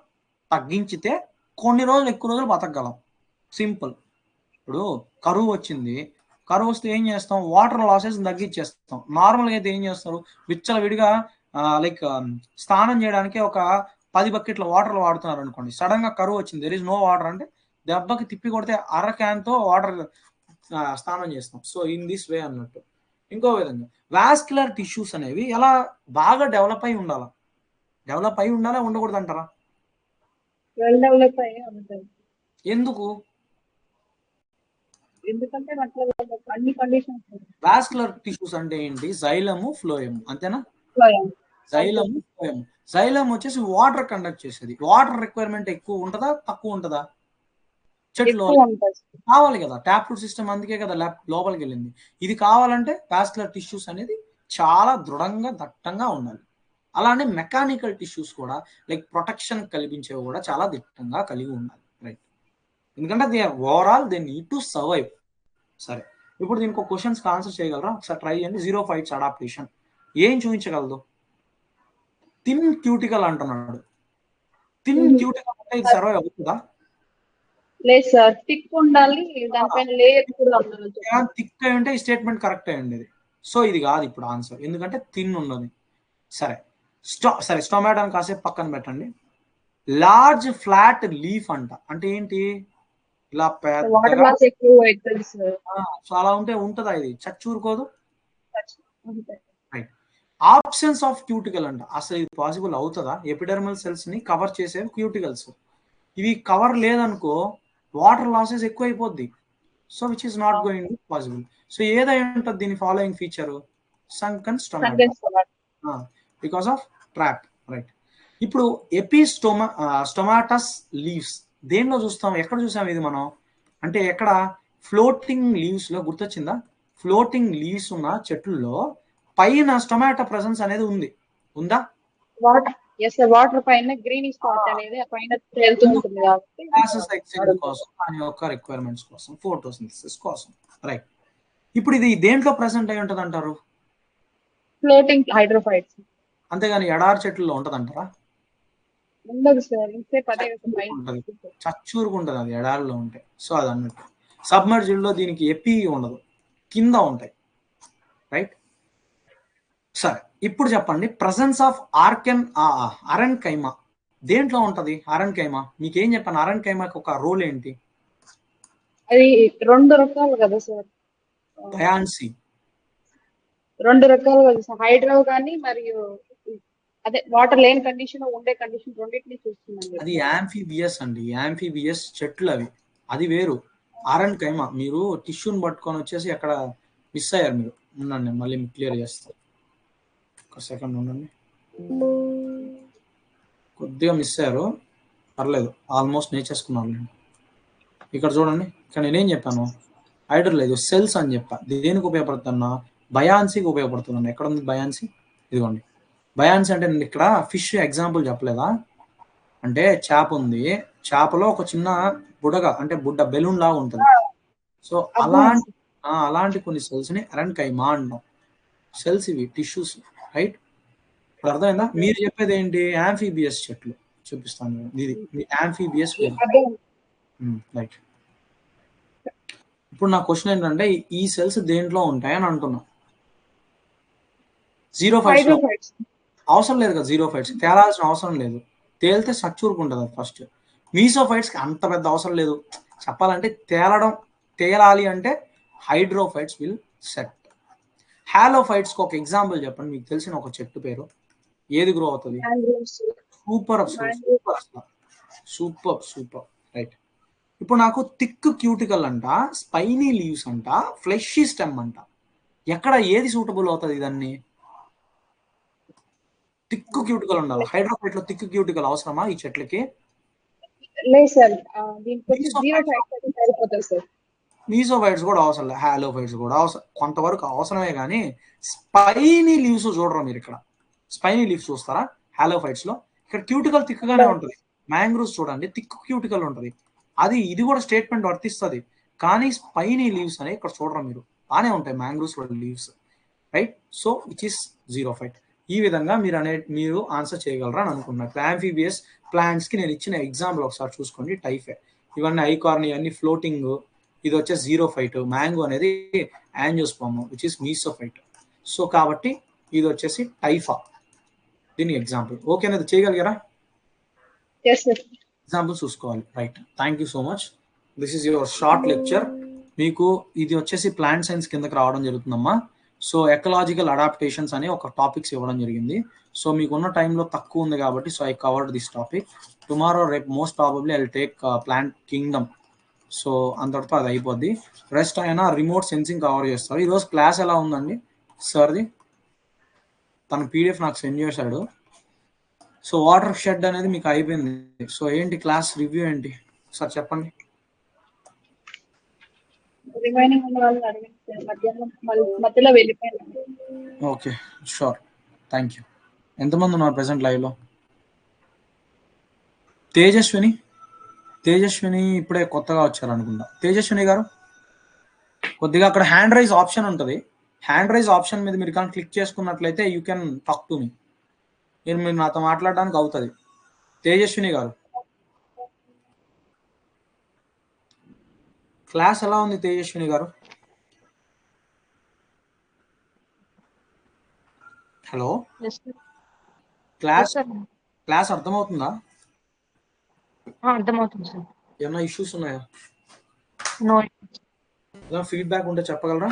తగ్గించితే కొన్ని రోజులు ఎక్కువ రోజులు బతకగలం. సింపుల్. ఇప్పుడు కరువు వచ్చింది, కరువు వస్తే ఏం చేస్తాం, వాటర్ లాసెస్ తగ్గించేస్తాం. నార్మల్గా అయితే ఏం చేస్తారు, విచ్చలవిడిగా లైక్ స్నానం చేయడానికి ఒక 10 బకెట్ల వాటర్ వాడుతున్నారు అనుకోండి, సడన్ గా కరువు వచ్చింది, దెర్ ఇస్ నో వాటర్ అంటే దెబ్బకి తిప్పి కొడితే అర క్యాన్తో వాటర్ స్నానం చేస్తాం. సో ఇన్ దిస్ వే అన్నట్టు. ఇంకో విధంగా వాస్కులర్ టిష్యూస్ అనేవి ఎలా బాగా డెవలప్ అయి ఉండాలా, ఉండకూడదు అంటారా? వెల్ డెవలప్ అయ్యే ఉంటుంది. ఎందుకు? ఎందుకంటే అట్లా అన్ని కండిషన్స్ వాస్కులర్ టిష్యూస్ అంటే ఏంటి? జైలము, ఫ్లోయము, అంతేనా? జైలము, ఫ్లోయము. జైలం వచ్చేసి వాటర్ కండక్ట్ చేసేది. వాటర్ రిక్వైర్మెంట్ ఎక్కువ ఉంటుందా, తక్కువ ఉంటుందా? చెట్లు కావాలి కదా, ట్యాప్ రూట్ సిస్టమ్, అందుకే కదా లోపలికి వెళ్ళింది. ఇది కావాలంటే వాస్కులర్ టిష్యూస్ అనేది చాలా దృఢంగా దట్టంగా ఉండాలి. అలానే మెకానికల్ టిష్యూస్ కూడా లైక్ ప్రొటెక్షన్ కల్పించేవి కూడా చాలా దిట్టంగా కలిగి ఉండాలి. రైట్, ఎందుకంటే they overall they need to survive. సరే, ఇప్పుడు దీనికి ఒక క్వశ్చన్స్ ఆన్సర్ చేయగలరా? ఒకసారి ట్రై చేయండి. జీరోఫైట్స్ అడాప్టేషన్ ఏం చూపించగలదు? థిన్ క్యూటికల్ అంటున్నాడు. థిన్ క్యూటికల్ అంటే ఇది సర్వైవ్ అవుతుందా? లేదు సార్, థిక్ ఉండాలి, దానిపైన లేయర్ కూడా ఉండాలి. థిక్ అయి ఉంటే ఈ స్టేట్మెంట్ కరెక్ట్ అయ్యి ఉండేది. సో ఇది కాదు ఇప్పుడు ఆన్సర్, ఎందుకంటే థిన్ ఉన్నది. సరే స్టొమాటోని కాసేపు పక్కన పెట్టండి. లార్జ్ ఫ్లాట్ లీఫ్ అంట అంటే ఏంటి? ఇలా పెద్దగా సో అలా ఉంటే ఉంటుందా? ఇది చచ్చూరుకోదు. ఆబ్సెన్స్ ఆఫ్ క్యూటికల్ అంట, అసలు ఇది పాసిబుల్ అవుతుందా? ఎపిడర్మల్ సెల్స్ ని కవర్ చేసేవి క్యూటికల్స్, ఇవి కవర్ లేదనుకో వాటర్ లాసెస్ ఎక్కువ అయిపోద్ది. So which is not going possible. So ఏదై ఉంటుంది దీని following feature? Sunken stomata, because of trap. Right, ఇప్పుడు స్టొమాటస్ లీవ్స్ దేనిలో చూస్తాం, ఎక్కడ చూసాం ఇది మనం అంటే? ఎక్కడ? ఫ్లోటింగ్ లీవ్స్ లో. గుర్తొచ్చిందా? ఫ్లోటింగ్ లీవ్స్ ఉన్న చెట్లలో పైన స్టొమాటో ప్రెసెన్స్ అనేది ఉందా? వాటర్ పైన గ్రీన్ స్పాట్ అనేది పైన తేలుతూ ఉంటుంది కాబట్టి కోసం, దాని యొక్క రిక్వైర్మెంట్స్ కోసం, ఫోటోసింథసిస్ కోసం. రైట్, ఇప్పుడు ఇది దేంట్లో ప్రెసెంట్ అయి ఉంటుంది అంటారు? Floating hydrophytes. అంతేగాని ఎడారి చెట్లలో ఉంటదంటారా? ఉండదు సార్, చచ్చూరుకుంటది అది ఎడారిలో ఉంటే. సో అది అన్నట్టు. సబ్మర్జ్డ్ లో దీనికి ఎపి ఉండదు, కింద ఉంటాయి. రైట్, సరే ఇప్పుడు చెప్పండి, ప్రజెన్స్ ఆఫ్ అరన్ కైమా దేంట్లో ఉంటది? అరన్ కైమా మీకేం చెప్పాను, అరన్ కైమాకి ఒక రోల్ ఏంటి? అది రెండు రకాలు కదా సార్, బయాన్సీ. రెండు రకాలు కదా సార్, హైడ్రో గానీ మరియు అదే వాటర్ లేని కండిషన్ ఉండే కండిషన్ రెండింటిని చూస్తున్నాం. అది యాంఫీబియస్ అండి, యాంఫీబియస్ చెట్లు అవి, అది వేరు. అరన్ కైమా మీరు టిష్యూని పట్టుకొని వచ్చేసి ఎక్కడ మిస్ అయ్యారు మీరు. ఉండండి మళ్ళీ క్లియర్ చేస్తాను, ఒక సెకండ్ ఉండండి. కొద్దిగా మిస్ అయ్యారు, పర్లేదు, ఆల్మోస్ట్ నేర్చేసుకున్నాను. ఇక్కడ చూడండి, ఇక్కడ నేనేం చెప్పాను? హైడ్రో లేదు, సెల్స్ అని చెప్పా. దేనికి ఉపయోగపడుతున్నా? బయాన్సీకి ఉపయోగపడుతుందండి. ఎక్కడ ఉంది బయాన్సీ? ఇదిగోండి. బయాన్సీ అంటే నేను ఇక్కడ ఫిష్ ఎగ్జాంపుల్ చెప్పలేదా? అంటే చేప ఉంది, చేపలో ఒక చిన్న బుడగ అంటే బుడ్డ బెలూన్ లాగా ఉంటుంది. సో అలాంటి కొన్ని సెల్స్ ని అరన్ కైమా అంటాం. సెల్స్ ఇవి, టిష్యూస్. రైట్, ఇప్పుడు అర్థమైందా? మీరు చెప్పేది ఏంటి? యాంఫీబియస్ చెట్లు చూపిస్తాను. ఇది యాంఫీబియస్. రైట్, ఇప్పుడు నా క్వశ్చన్ ఏంటంటే ఈ సెల్స్ దేంట్లో ఉంటాయని అంటున్నా. జీరోఫైట్స్ అవసరం లేదు కదా, జీరోఫైట్స్ తేలాల్సిన అవసరం లేదు, తేలితే సచ్చూరుకుంటుంది అది ఫస్ట్. మీసోఫైట్స్కి అంత పెద్ద అవసరం లేదు. చెప్పాలంటే తేలాలి అంటే హైడ్రోఫైట్స్ విల్ సెట్. హాలోఫైట్స్కి ఒక ఎగ్జాంపుల్ చెప్పండి, మీకు తెలిసిన ఒక చెట్టు పేరు, ఏది గ్రో అవుతుంది? సూపర్. రైట్, ఇప్పుడు నాకు థిక్ క్యూటికల్ అంట, స్పైనీ లీవ్స్ అంట, ఫ్లెషీ స్టెమ్ అంట, ఎక్కడ ఏది సూటబుల్ అవుతుంది? ఇదన్నీ థిక్ క్యూటికల్ ఉండాలి. హైడ్రోఫైట్ లో థిక్ క్యూటికల్ అవసరమా ఈ చెట్లకి? లేదు సార్, మీసోఫైట్స్ కూడా అవసరం లేదు, హాలోఫైట్స్ కూడా అవసరం, కొంతవరకు అవసరమే. కానీ స్పైనీ లీవ్స్ చూడరా మీరు? ఇక్కడ స్పైనీ లీవ్స్ చూస్తారా హాలోఫైట్స్ లో? ఇక్కడ క్యూటికల్ థిక్ గానే ఉంటుంది. మ్యాంగ్రూవ్స్ చూడండి, థిక్ క్యూటికల్ ఉంటుంది. ఇది కూడా స్టేట్మెంట్ వర్తిస్తుంది. కానీ స్పైనీ లీవ్స్ అని ఇక్కడ చూడరా మీరు? బాగానే ఉంటాయి మ్యాంగ్రూవ్స్ లో leaves. Right, so which is xerophyte. ఈ విధంగా మీరు ఆన్సర్ చేయగలరా అని అనుకున్నారు. యాంఫీబియస్ ప్లాంట్స్ కి నేను ఇచ్చిన ఎగ్జాంపుల్ ఒకసారి చూసుకోండి. టైఫే, ఇవన్నీ ఐకార్న్, ఇవన్నీ ఫ్లోటింగ్, ఇది వచ్చేసి జీరోఫైట్, మ్యాంగో అనేది యాంజియోస్పర్మ్ విచ్ ఇస్ మీసోఫైట్. సో కాబట్టి ఇది వచ్చేసి టైఫా, దీని ఎగ్జాంపుల్. ఓకేనా, ఇది చేయగలిగారా? ఎగ్జాంపుల్ చూసుకోవాలి. Right, thank you so much. This is your short lecture. మీకు ఇది వచ్చేసి ప్లాంట్ సైన్స్ కిందకి రావడం జరుగుతుందమ్మా. సో ఎకలాజికల్ అడాప్టేషన్స్ అని ఒక టాపిక్స్ ఇవ్వడం జరిగింది. సో మీకున్న టైంలో తక్కువ ఉంది కాబట్టి so I covered this topic. Tomorrow, రేపు most probably I will take plant kingdom. So అంతటితో అది అయిపోద్ది. రెస్ట్ అయినా రిమోట్ సెన్సింగ్ కవర్ చేస్తారు. ఈరోజు క్లాస్ ఎలా ఉందండి సార్ది? తన పీడిఎఫ్ నాకు సెండ్ చేశాడు. సో వాటర్ షెడ్ అనేది మీకు అయిపోయింది. సో ఏంటి క్లాస్ రివ్యూ ఏంటి సార్ చెప్పండి. Okay, sure, thank you. ఎంతమంది ఉన్నారు ప్రెసెంట్ లైవ్లో? తేజస్విని ఇప్పుడే కొత్తగా వచ్చారు అనుకుంటా. తేజస్విని గారు, కొద్దిగా అక్కడ హ్యాండ్ రైజ్ ఆప్షన్ ఉంటుంది. హ్యాండ్ రైజ్ ఆప్షన్ మీద మీరు కానీ క్లిక్ చేసుకున్నట్లయితే you can talk to me. మీరు నాతో మాట్లాడడానికి అవుతుంది. తేజస్విని గారు, క్లాస్ ఎలా ఉంది తేజస్విని గారు? హలో, క్లాస్ అర్థమవుతుందా? అర్థమవుతుంది సార్. ఏమైనా ఇష్యూస్ ఉన్నాయా? ఫీడ్బ్యాక్ ఉంటే చెప్పగలరా?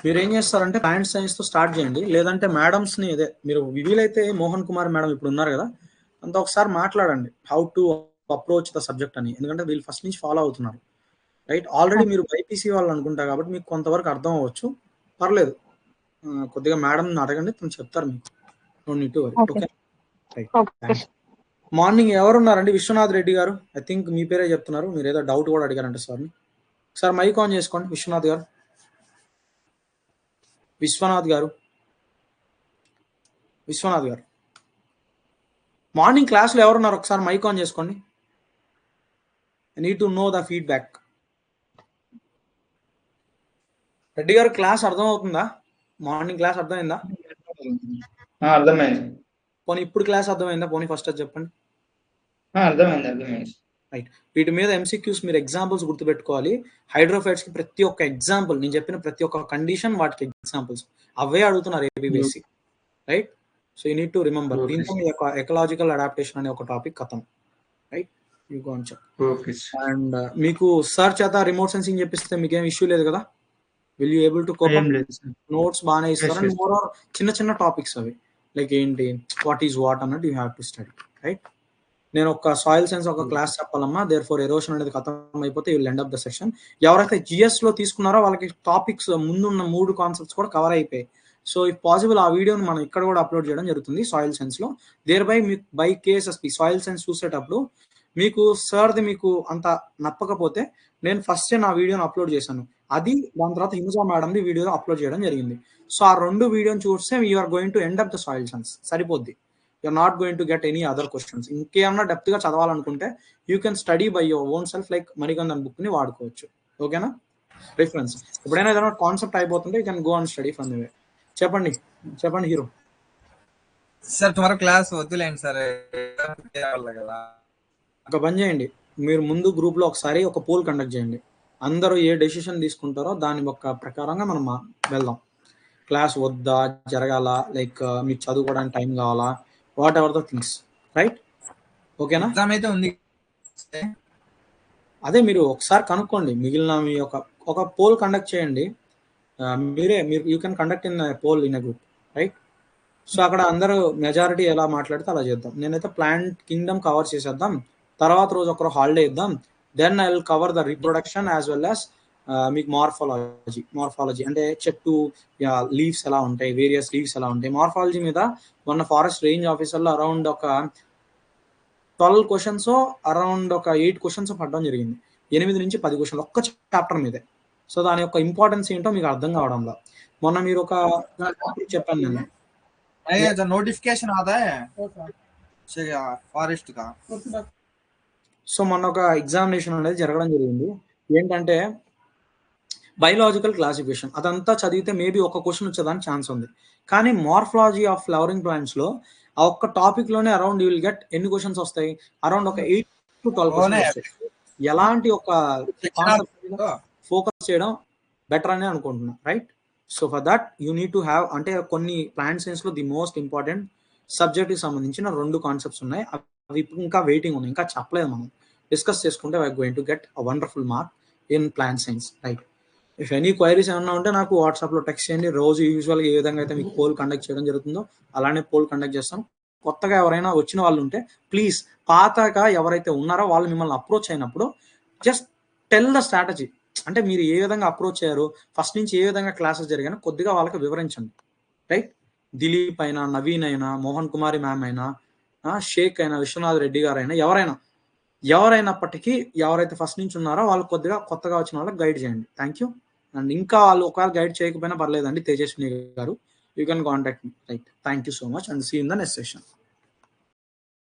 మీరు ఏం చేస్తారంటే ప్లాంట్ సైన్స్ తో స్టార్ట్ చేయండి, లేదంటే మేడమ్స్ ని, అదే మీరు వీలైతే మోహన్ కుమార్ మేడం ఇప్పుడు ఉన్నారు కదా, అంత ఒకసారి మాట్లాడండి how to approach the subject అని. ఎందుకంటే వీళ్ళు ఫస్ట్ నుంచి ఫాలో అవుతున్నారు, రైట్? ఆల్రెడీ మీరు బైపీసీ వాళ్ళు అనుకుంటా కాబట్టి మీకు కొంతవరకు అర్థం అవ్వచ్చు, పర్లేదు. కొద్దిగా మేడం అడగండి, తను చెప్తారు మీకు. No need to worry. Okay, right. Morning ఎవరున్నారండి? విశ్వనాథ్ రెడ్డి గారు, ఐ థింక్ మీ పేరే చెప్తున్నారు. మీరు ఏదో డౌట్ కూడా అడిగారంటే సార్ని. సార్ మైక్ ఆన్ చేసుకోండి. విశ్వనాథ్ గారు, విశ్వనాథ్ గారు మార్నింగ్ క్లాస్లో ఎవరున్నారు? ఒకసారి మైక్ ఆన్ చేసుకోండి. I need to know the feedback. Reddy గారు, క్లాస్ అర్థమవుతుందా? మార్నింగ్ క్లాస్ అర్థమైందా? అర్థమైంది. పోనీ ఇప్పుడు క్లాస్ అర్థమైందా? పోనీ ఫస్ట్ అది చెప్పండి. అర్థమైంది. రైట్, వీటి మీద ఎంసీక్యూస్ మీరు ఎగ్జాంపుల్స్ గుర్తుపెట్టుకోవాలి. హైడ్రోఫైట్స్ కి ప్రతి ఒక్క ఎగ్జాంపుల్, నేను చెప్పిన ప్రతి ఒక్క కండిషన్, వాటికి ఎగ్జాంపుల్స్ అవే అడుగుతున్నారు ABBSC, right? So you need to remember. దీంతో మీ యొక్క ఎకలాజికల్ అడాప్టేషన్ అనే ఒక టాపిక్ కథం, right? You go on check. And మీకు సార్ చేత రిమోట్ సెన్సింగ్ చెప్పిస్తే మీకేం ఇష్యూ లేదు కదా? Will you able to cope? Notes బాగానే ఇస్తారు. అండ్ మోర్ ఆర్ చిన్న టాపిక్స్ అవి, లైక్ ఏంటి, వాట్ ఈజ్ వాట్ అన్నట్టు you have to study, right? నేను ఒక సాయిల్ సైన్స్ ఒక క్లాస్ చెప్పాలమ్మా. దేర్ ఫోర్ ఎరోషన్ అనేది ఖతం అయిపోతే you will end up the section. ఎవరైతే జిఎస్ లో తీసుకున్నారో వాళ్ళకి టాపిక్స్ ముందున్న 3 కాన్సెప్ట్స్ కూడా కవర్ అయిపోయాయి. సో ఇఫ్ పాసిబుల్ ఆ వీడియోని మనం ఇక్కడ కూడా అప్లోడ్ చేయడం జరుగుతుంది సాయిల్ సైన్స్ లో. దేర్ బై మీకు బై కేఎస్ఎస్పి సాయిల్ సైన్స్ చూసేటప్పుడు మీకు సార్ది మీకు అంత నప్పకపోతే నేను ఫస్ట్ నా వీడియోని అప్లోడ్ చేశాను, అది దాని తర్వాత హిమజా మేడంది వీడియో అప్లోడ్ చేయడం జరిగింది. సో ఆ 2 వీడియోని చూస్తే you're going to end up the soil science, సరిపోద్ది. you're not going to get any other questions. ఇంకేమన్నా డెప్త్ గా చదవాలనుకుంటే you can study by your own self, like Manikandan book ని వాడుకోవచ్చు. ఓకేనా? రిఫరెన్స్ ఎప్పుడైనా ఏదైనా కాన్సెప్ట్ అయిపోతుంటే you can go and study from the way. చెప్పండి హీరో సార్. టుమారో క్లాస్ వద్దులేండి సార్, కదా. ఒక పని చేయండి, మీరు ముందు గ్రూప్ లో ఒకసారి ఒక పోల్ కండక్ట్ చేయండి. అందరూ ఏ డెసిషన్ తీసుకుంటారో దాని యొక్క ప్రకారంగా మనం వెళ్దాం. క్లాస్ వద్దా, జరగాల, లైక్ మీకు చదువుకోవడానికి టైం కావాలా, what ever the things, right? ఓకేనా? ఎగ్జామ్ అయితే ఉంది, అదే మీరు ఒకసారి కనుక్కోండి. మిగిలిన మీ ఒక పోల్ కండక్ట్ చేయండి. మీరు you can conduct in poll in a group, right? So అక్కడ అందరూ మెజారిటీ ఎలా మాట్లాడితే అలా చేద్దాం. నేనైతే ప్లాంట్ కింగ్డమ్ కవర్ చేసేద్దాం, తర్వాత రోజు ఒకరు హాలిడే ఇద్దాం. Then I will cover the reproduction as well as మీకు మార్ఫాలజీ అంటే చెట్టు లీవ్స్ ఎలా ఉంటాయి, వేరియస్ లీవ్స్ ఎలా ఉంటాయి. మార్ఫాలజీ మీద మొన్న ఫారెస్ట్ రేంజ్ ఆఫీసర్లో అరౌండ్ ఒక 12 క్వశ్చన్స్, అరౌండ్ ఒక 8 క్వశ్చన్స్ పడడం జరిగింది. 8 నుంచి 10 క్వశ్చన్లు ఒక్క చాప్టర్ మీదే. సో దాని యొక్క ఇంపార్టెన్స్ ఏంటో మీకు అర్థం కావడంలో మొన్న మీరు ఒక చెప్పాను నేను. నోటిఫికేషన్ ఆదా ఫారెస్ట్ కా. సో మొన్న ఒక ఎగ్జామినేషన్ అనేది జరగడం జరిగింది. ఏంటంటే బయోలాజికల్ క్లాసిఫికేషన్ అదంతా చదివితే మేబీ ఒక క్వశ్చన్ వచ్చేదానికి ఛాన్స్ ఉంది. కానీ మార్ఫాలజీ ఆఫ్ ఫ్లవరింగ్ ప్లాంట్స్ లో ఆ ఒక్క టాపిక్ లోనే అరౌండ్ యూ విల్ గెట్ ఎన్ని క్వశ్చన్స్ వస్తాయి? అరౌండ్ ఒక 8 to 12 క్వశ్చన్స్ వస్తాయి. ఎలాంటి ఒక కాన్సెప్ట్ ఫోకస్ చేయడం బెటర్ అని అనుకుంటున్నా, right? So for that you need to have, అంటే కొన్ని ప్లాంట్ సైన్స్ లో ది మోస్ట్ ఇంపార్టెంట్ సబ్జెక్ట్ కి సంబంధించిన 2 కాన్సెప్ట్స్ ఉన్నాయి. అవి ఇప్పుడు ఇంకా వెయిటింగ్ ఉన్నాయి, ఇంకా చెప్పలేదు. మనం డిస్కస్ చేసుకుంటే we're going to get a wonderful mark in plant science, right? If any queries ఏమన్నా ఉంటే నాకు వాట్సాప్లో టెక్స్ట్ చేయండి. రోజు యూజువల్గా ఏ విధంగా అయితే మీకు పోల్ కండక్ట్ చేయడం జరుగుతుందో అలానే పోల్ కండక్ట్ చేస్తాను. కొత్తగా ఎవరైనా వచ్చిన వాళ్ళు ఉంటే ప్లీజ్, పాతగా ఎవరైతే ఉన్నారో వాళ్ళు మిమ్మల్ని అప్రోచ్ అయినప్పుడు జస్ట్ టెల్ ద స్ట్రాటజీ. అంటే మీరు ఏ విధంగా అప్రోచ్ అయ్యారు, ఫస్ట్ నుంచి ఏ విధంగా క్లాసెస్ జరిగాయో కొద్దిగా వాళ్ళకి వివరించండి, రైట్? దిలీప్ అయినా, నవీన్ అయినా, మోహన్ కుమారి మ్యామ్ అయినా, షేక్ అయినా, విశ్వనాథ్ రెడ్డి గారు అయినా, ఎవరైనప్పటికీ ఎవరైతే ఫస్ట్ నుంచి ఉన్నారో వాళ్ళు కొద్దిగా కొత్తగా వచ్చిన వాళ్ళకి గైడ్ చేయండి. Thank you. అండ్ ఇంకా వాళ్ళు ఒకవేళ గైడ్ చేయకపోయినా పర్లేదండి, తేజస్విని గారు, you can contact me, right? Thank you so much and see in the next session.